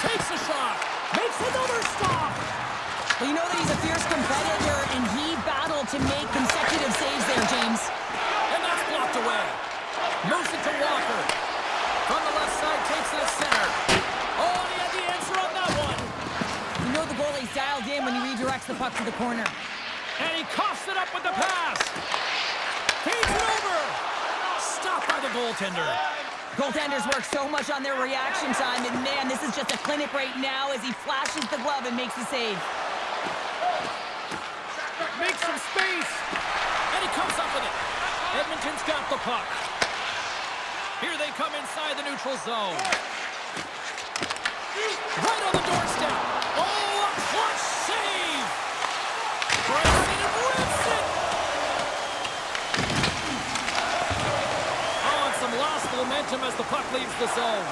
Takes a shot. Makes another stop. Well, you know that he's a fierce competitor, and he battled to make consecutive saves there, James. And that's blocked away. Moves it to Walker. From the left side, takes it at center. Oh, he had the answer on that one. You know the goalie's dialed in when he redirects the puck to the corner. And he coughs it up with the pass. Feeds it over. Stopped by the goaltender. Goaltenders work so much on their reaction time, and man, this is just a clinic right now as he flashes the glove and makes the save. Makes some space, and he comes up with it. Edmonton's got the puck. Here they come inside the neutral zone. Right on the doorstep. Oh, a clutch save! Breaks it and rips it! Oh, and some lost momentum as the puck leaves the zone.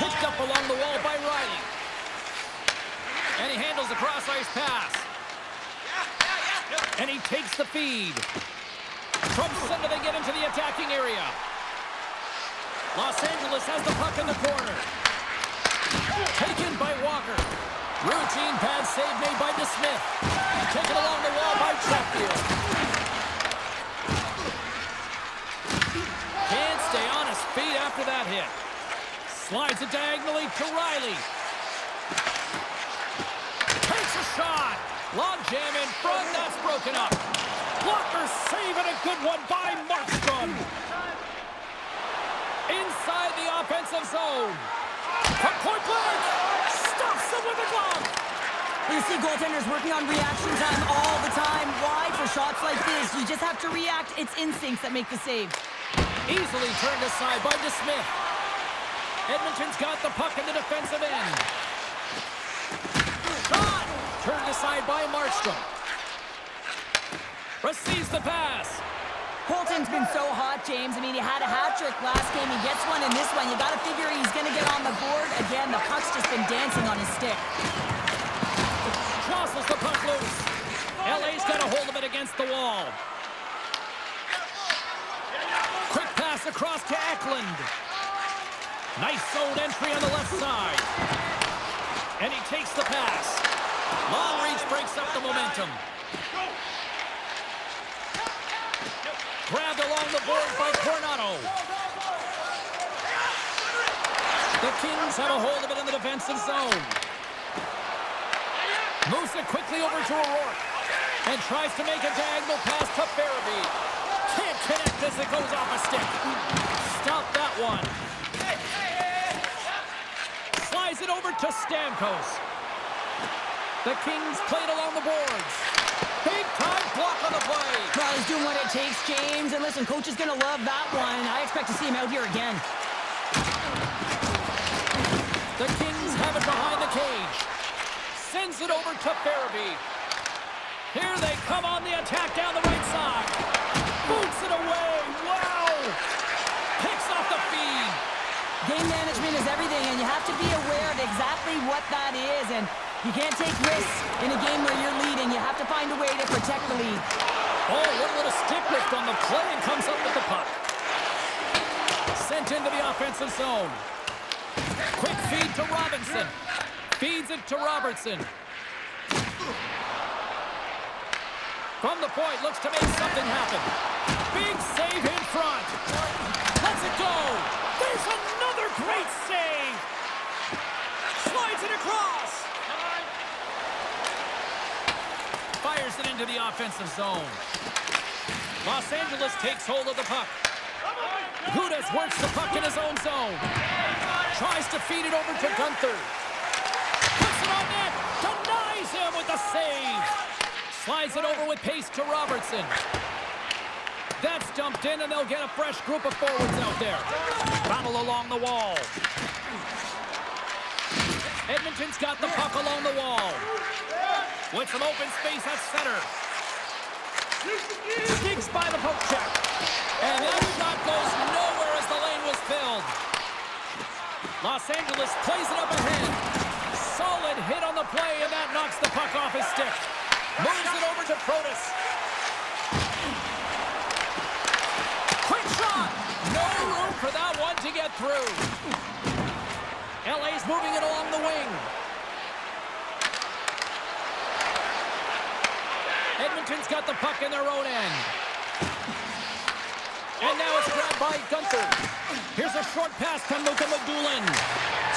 Picked up along the wall by Riley. And he handles the cross-ice pass. And he takes the feed. From center, they get into the attacking area. Los Angeles has the puck in the corner. Taken by Walker. Routine pad save made by DeSmith. Taken along the wall by Chatfield. Can't stay on his feet after that hit. Slides it diagonally to Riley. Takes a shot. Log jam in front. That's broken up. Walker saving a good one by Markstrom. Inside the offensive zone. From point blank. Stops him with a glove. You see goaltenders working on reaction time all the time. Why? For shots like this, you just have to react. It's instincts that make the save. Easily turned aside by DeSmith. Edmonton's got the puck in the defensive end. Shot! Turned aside by Markstrom. Receives the pass. Colton's been so hot, James. I mean, he had a hat-trick last game. He gets one in this one. You got to figure he's going to get on the board. Again, the puck's just been dancing on his stick. Jostles the puck loose. LA's got a hold of it against the wall. Quick pass across to Eklund. Nice zone entry on the left side. And he takes the pass. Long reach breaks up the momentum. Grabbed along the board by Coronado. The Kings have a hold of it in the defensive zone. Moves it quickly over to O'Rourke. And tries to make a diagonal pass to Farabee. Can't connect as it goes off a stick. Stop that one. Slides it over to Stamkos. The Kings played along the boards. Big time block on the play. Well, he's doing what it takes, James. And listen, coach is going to love that one. I expect to see him out here again. The Kings have it behind the cage. Sends it over to Farabee. Here they come on the attack down the right side. Boots it away. Wow. Picks off the feed. Game management is everything, and you have to be aware of exactly what that is. And you can't take risks in a game where you're leading. You have to find a way to protect the lead. Oh, what a little stick lift on the play and comes up with the puck. Sent into the offensive zone. Quick feed to Robinson. Feeds it to Robertson. From the point, looks to make something happen. Big save in front. Lets it go. There's another great save. Slides it across. Fires it into the offensive zone. Los Angeles takes hold of the puck. Gudas works the puck in his own zone. Tries to feed it over to Gunther. Puts it on net. Denies him with the save. Slides it over with pace to Robertson. That's dumped in, and they'll get a fresh group of forwards out there. Battle along the wall. Edmonton's got the puck along the wall. With some open space at center. Sneaks by the poke check. And that shot goes nowhere as the lane was filled. Los Angeles plays it up ahead. Solid hit on the play, and that knocks the puck off his stick. Moves it over to Protas. Quick shot! No room for that one to get through. LA's moving it along the wing. Edmonton's got the puck in their own end. And now it's grabbed by Gunther. Here's a short pass to Luka Magdulin.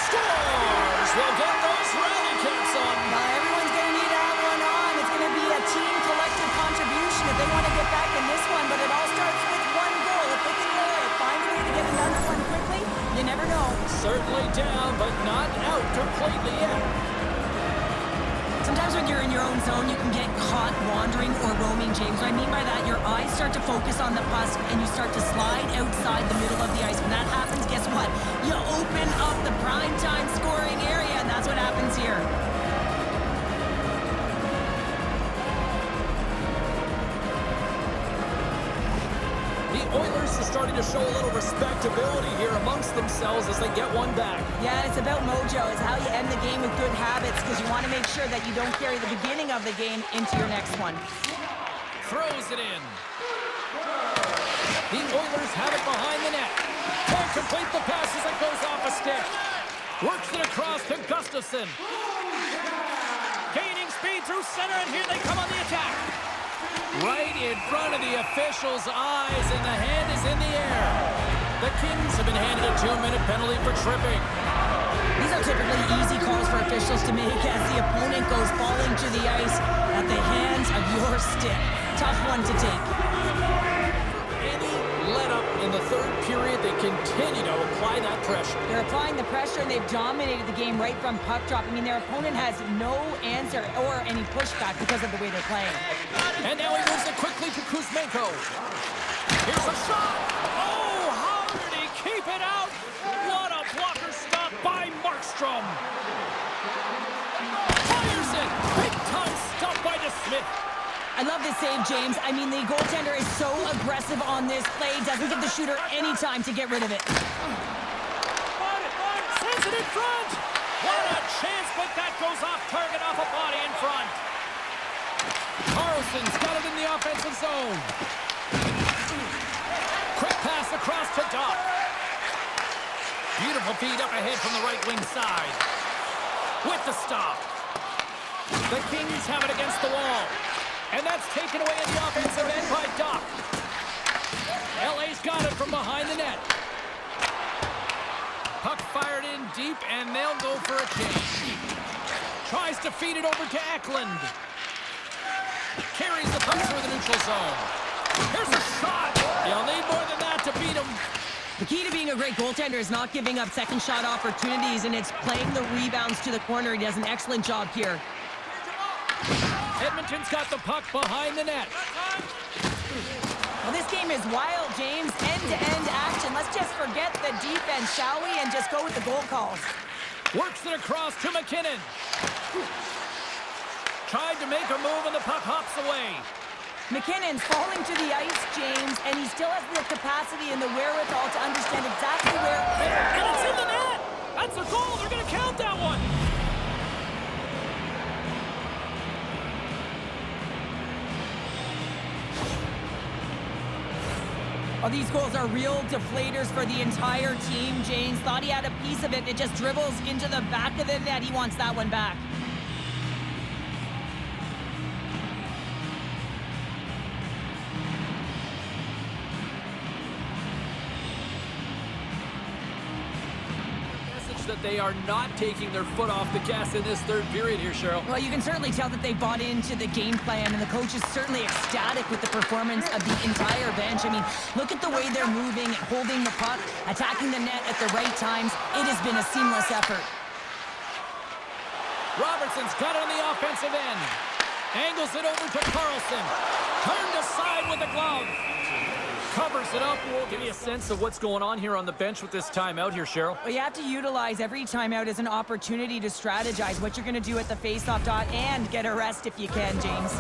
Scores! We'll get those rally caps on. Everyone's going to need to have one on. It's going to be a team collective contribution if they want to get back in this one. But it all starts with one goal. If they can find a never know. Certainly down, but not out completely yet. Sometimes when you're in your own zone, you can get caught wandering or roaming, James. What I mean by that, your eyes start to focus on the puck and you start to slide outside the middle of the ice. When that happens, guess what? You open up the primetime scoring area, and that's what happens here. The Oilers are starting to show a little respectability here amongst themselves as they get one back. Yeah, it's about mojo. It's how you end the game with good habits because you want to make sure that you don't carry the beginning of the game into your next one. Throws it in. The Oilers have it behind the net. Can't complete the pass as it goes off a stick. Works it across to Gustafsson. Gaining speed through center, and here they come on the attack. Right in front of the officials' eyes, and the hand is in the air. The Kings have been handed a 2-minute penalty for tripping. These are typically easy calls for officials to make as the opponent goes falling to the ice at the hands of your stick. Tough one to take. Any let-up in the third period, they continue to apply that pressure. They're applying the pressure, and they've dominated the game right from puck drop. I mean, their opponent has no answer or any pushback because of the way they're playing. And now he moves it quickly to Kuzmenko. Here's a shot. Oh, how did he keep it out? What a blocker stop by Markstrom. Fires it. Big time stop by DeSmith. I love this save, James. I mean, the goaltender is so aggressive on this play. Doesn't give the shooter any time to get rid of it. Sends it in front. What a chance, but that goes off target, off a body in front. Carlson's got it in the offensive zone. Quick pass across to Dock. Beautiful feed up ahead from the right wing side. With the stop. The Kings have it against the wall. And that's taken away in the offensive end by Dock. LA's got it from behind the net. Puck fired in deep, and they'll go for a change. Tries to feed it over to Eklund. Carries the puck through the neutral zone. Here's a shot. You'll need more than that to beat him. The key to being a great goaltender is not giving up second shot opportunities, and it's playing the rebounds to the corner. He does an excellent job here. Edmonton's got the puck behind the net. Well, this game is wild, James. End-to-end action. Let's just forget the defense, shall we, and just go with the goal calls. Works it across to McKinnon. Tried to make a move, and the puck hops away. McKinnon's falling to the ice, James, and he still has the capacity and the wherewithal to understand exactly where... And it's in the net! That's a goal! They're going to count that one! Oh, these goals are real deflators for the entire team. James thought he had a piece of it. It just dribbles into the back of the net. He wants that one back. That they are not taking their foot off the gas in this third period here, Cheryl. Well, you can certainly tell that they bought into the game plan, and the coach is certainly ecstatic with the performance of the entire bench. I mean, look at the way they're moving, holding the puck, attacking the net at the right times. It has been a seamless effort. Robertson's got it on the offensive end. Angles it over to Carlson. Turned aside with the glove. Covers it up. We'll give you a sense of what's going on here on the bench with this timeout here, Cheryl. Well, you have to utilize every timeout as an opportunity to strategize what you're going to do at the faceoff dot and get a rest if you can, James.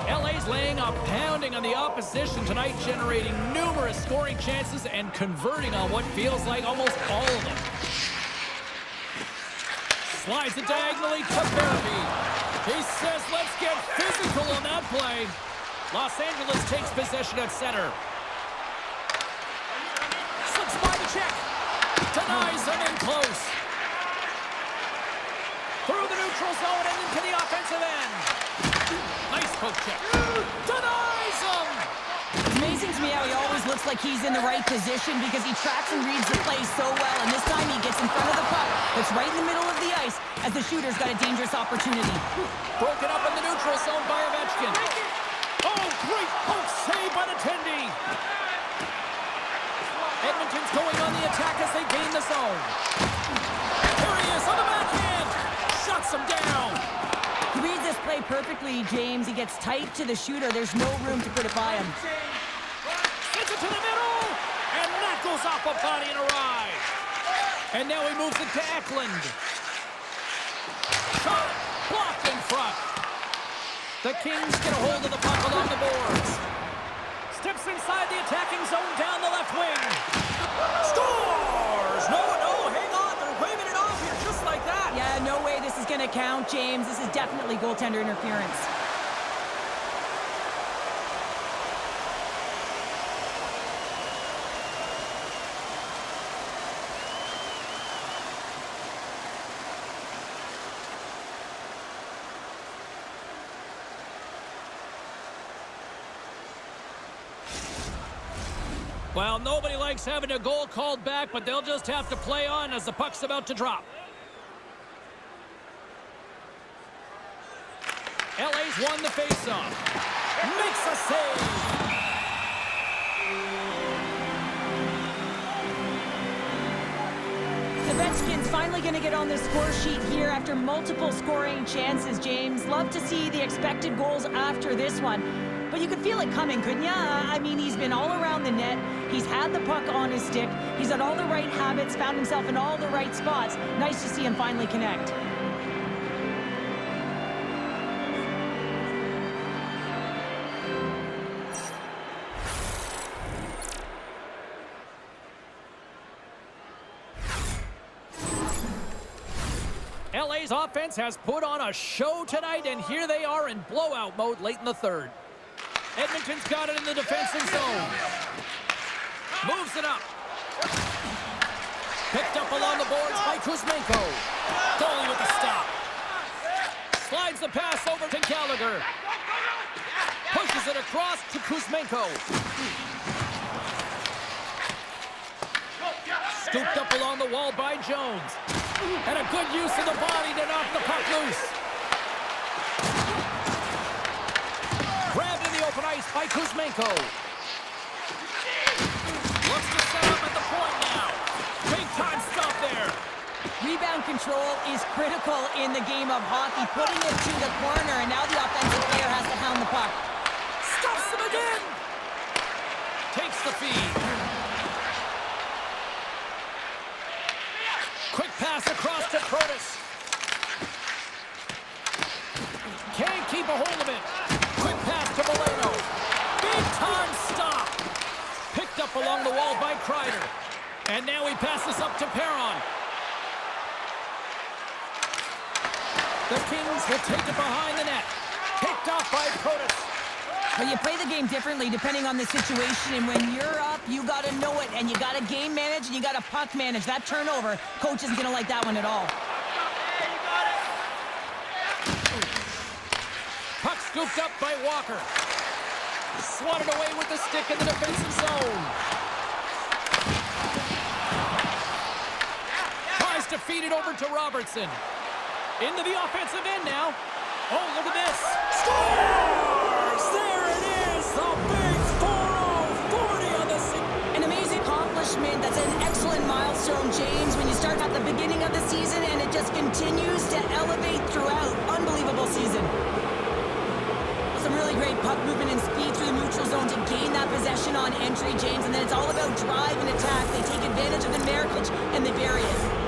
LA's laying a pounding on the opposition tonight, generating numerous scoring chances and converting on what feels like almost all of them. Slides it diagonally to Berube. He says, let's get physical on that play. Los Angeles takes possession at center. Slips by the check. Denies him in close. Through the neutral zone and into the offensive end. Nice poke check. Denies him. It's amazing to me how he always looks like he's in the right position because he tracks and reads the play so well, and this time he gets in front of the puck that's right in the middle of the ice as the shooter's got a dangerous opportunity. Broken up in the neutral zone by Ovechkin. Oh, great poke save by the Tendy. Edmonton's going on the attack as they gain the zone. quickly, James. He gets tight to the shooter. There's no room to put it by him. Sends it to the middle, and that goes off a body and a ride. And now he moves it to Eklund. Shot blocked in front. The Kings get a hold of the puck along the boards. Steps inside the attacking zone down the left wing. Scores! No, hang on. They're waving it off here just like that. Yeah, no way this is going to count, James. This is definitely goaltender interference. Well, nobody likes having a goal called back, but they'll just have to play on as the puck's about to drop. LA's won the faceoff. Makes a save. The Redskins finally going to get on the score sheet here after multiple scoring chances, James. Love to see the expected goals after this one. But you could feel it coming, couldn't ya? I mean, he's been all around the net. He's had the puck on his stick. He's had all the right habits, found himself in all the right spots. Nice to see him finally connect. LA's offense has put on a show tonight, and here they are in blowout mode late in the third. Edmonton's got it in the defensive zone. Moves it up. Picked up along the boards by Kuzmenko. Goalie with the stop. Slides the pass over to Gallagher. Pushes it across to Kuzmenko. Scooped up along the wall by Jones. And a good use of the body to knock the puck loose. Grabbed in the open ice by Kuzmenko. Looks to set up at the point now. Big time stop there. Rebound control is critical in the game of hockey. Putting it to the corner, and now the offensive player has to pound the puck. Stuffs him again. Takes the feed. Quick pass across to Protas. Can't keep a hold of it. Quick pass to Moreno. Big time stop. Picked up along the wall by Kreider. And now he passes up to Perron. The Kings will take it behind the net. Picked off by Protas. But you play the game differently depending on the situation, and when you're up, you got to know it, and you got to game manage, and you got to puck manage. That turnover, coach isn't going to like that one at all. Puck scooped up by Walker. Swatted away with the stick in the defensive zone. Tries to feed it over to Robertson. Into the offensive end now. Oh, look at this. Scores! There it is! The big 4-0-40 on the season. An amazing accomplishment. That's an excellent milestone, James, when you start at the beginning of the season and it just continues to elevate throughout. Unbelievable season. Some really great puck movement and speed through the neutral zone to gain that possession on entry, James, and then it's all about drive and attack. They take advantage of the marriage and they bury it.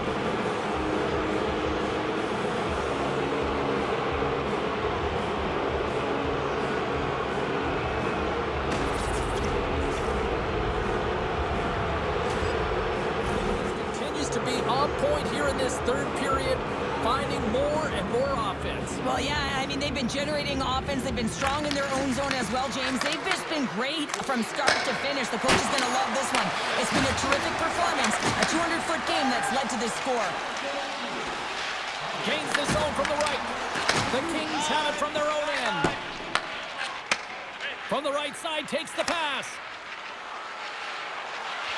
To be on point here in this third period, finding more and more offense. Well, yeah, I mean, they've been generating offense. They've been strong in their own zone as well, James. They've just been great from start to finish. The coach is going to love this one. It's been a terrific performance, a 200-foot game that's led to this score. Gains the zone from the right. The Kings have it from their own end. From the right side, takes the pass.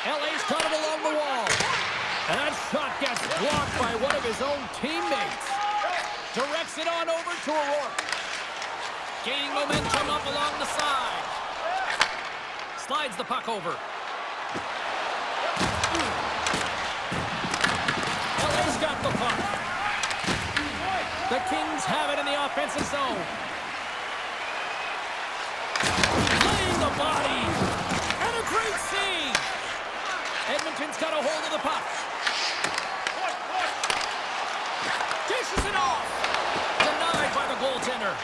LA's got it along the wall. And that shot gets blocked by one of his own teammates. Directs it on over to O'Rourke. Gaining momentum up along the side. Slides the puck over. LA's got the puck. The Kings have it in the offensive zone. body. And a great save. Edmonton's got a hold of the puck. Dishes it off. Denied by the goaltender.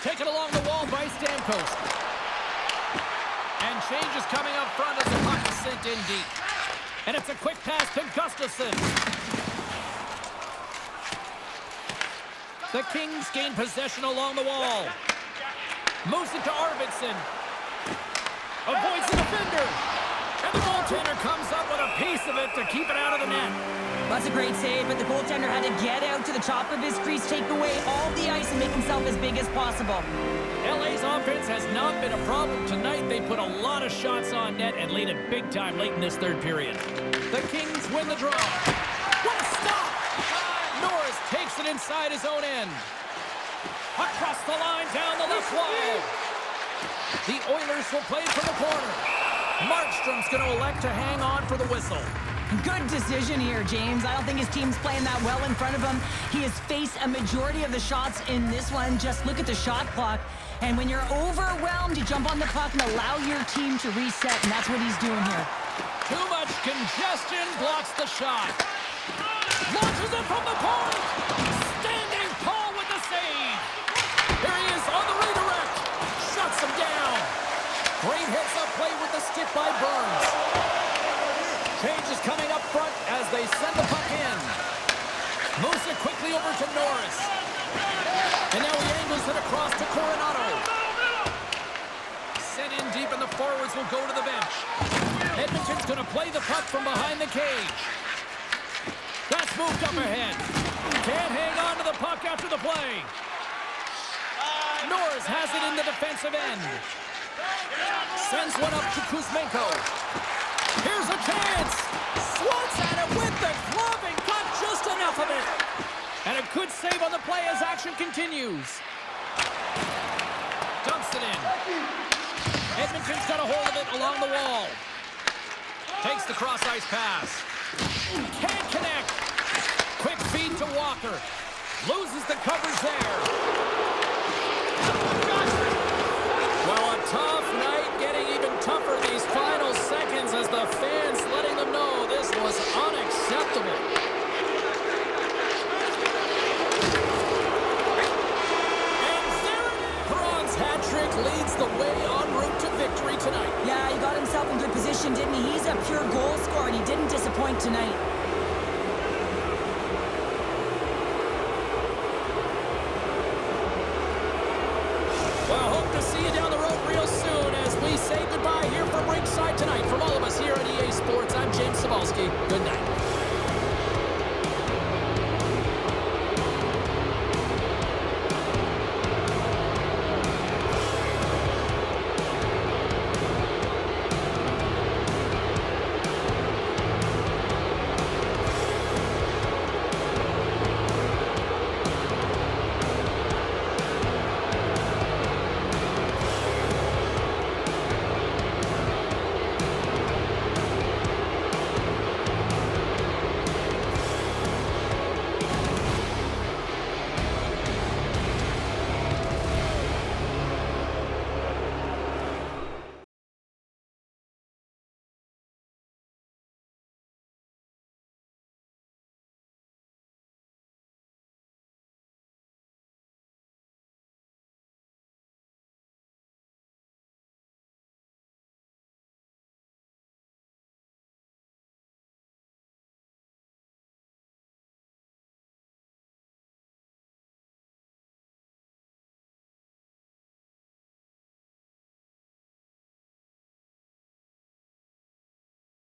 Taken along the wall by Stamkos. And change is coming up front as the puck is sent in deep. And it's a quick pass to Gustafsson. The Kings gain possession along the wall. Moves it to Arvidsson. Avoids the defender. And the goaltender comes up with a piece of it to keep it out of the net. That's a great save, but the goaltender had to get out to the top of his crease, take away all the ice, and make himself as big as possible. LA's offense has not been a problem tonight. They put a lot of shots on net and laid it big time late in this third period. The Kings win the draw. What a stop! Norris takes it inside his own end. Across the line, down the left wall. The Oilers will play from the corner. Markstrom's going to elect to hang on for the whistle. Good decision here, James. I don't think his team's playing that well in front of him. He has faced a majority of the shots in this one. Just look at the shot clock. And when you're overwhelmed, you jump on the puck and allow your team to reset, and that's what he's doing here. Too much congestion blocks the shot. Launches it from the point. Standing tall with the save. Here he is on the redirect. Shuts him down. Great hits up play with the stick by Burns. Change is coming up front as they send the puck in. Moves it quickly over to Norris. And now he angles it across to Coronado. Sent in deep and the forwards will go to the bench. Edmonton's going to play the puck from behind the cage. That's moved up ahead. Can't hang on to the puck after the play. Norris has it in the defensive end. Sends one up to Kuzmenko. Here's a chance. Swats at it with the glove and got just enough of it. And a good save on the play as action continues. Dumps it in. Edmonton's got a hold of it along the wall. Takes the cross-ice pass. Can't connect. Quick feed to Walker. Loses the coverage there. Well, a tough night, getting even tougher these final seconds as the fans letting them know this was unacceptable. And there it is. Perron's hat trick leads the way en route to victory tonight. Yeah, he got himself in good position, didn't he? He's a pure goal scorer, and he didn't disappoint tonight. Well, hope to see you down the road real soon as we say goodbye here from ringside tonight. From all of us here at EA Sports, I'm James Cybulski. Good night.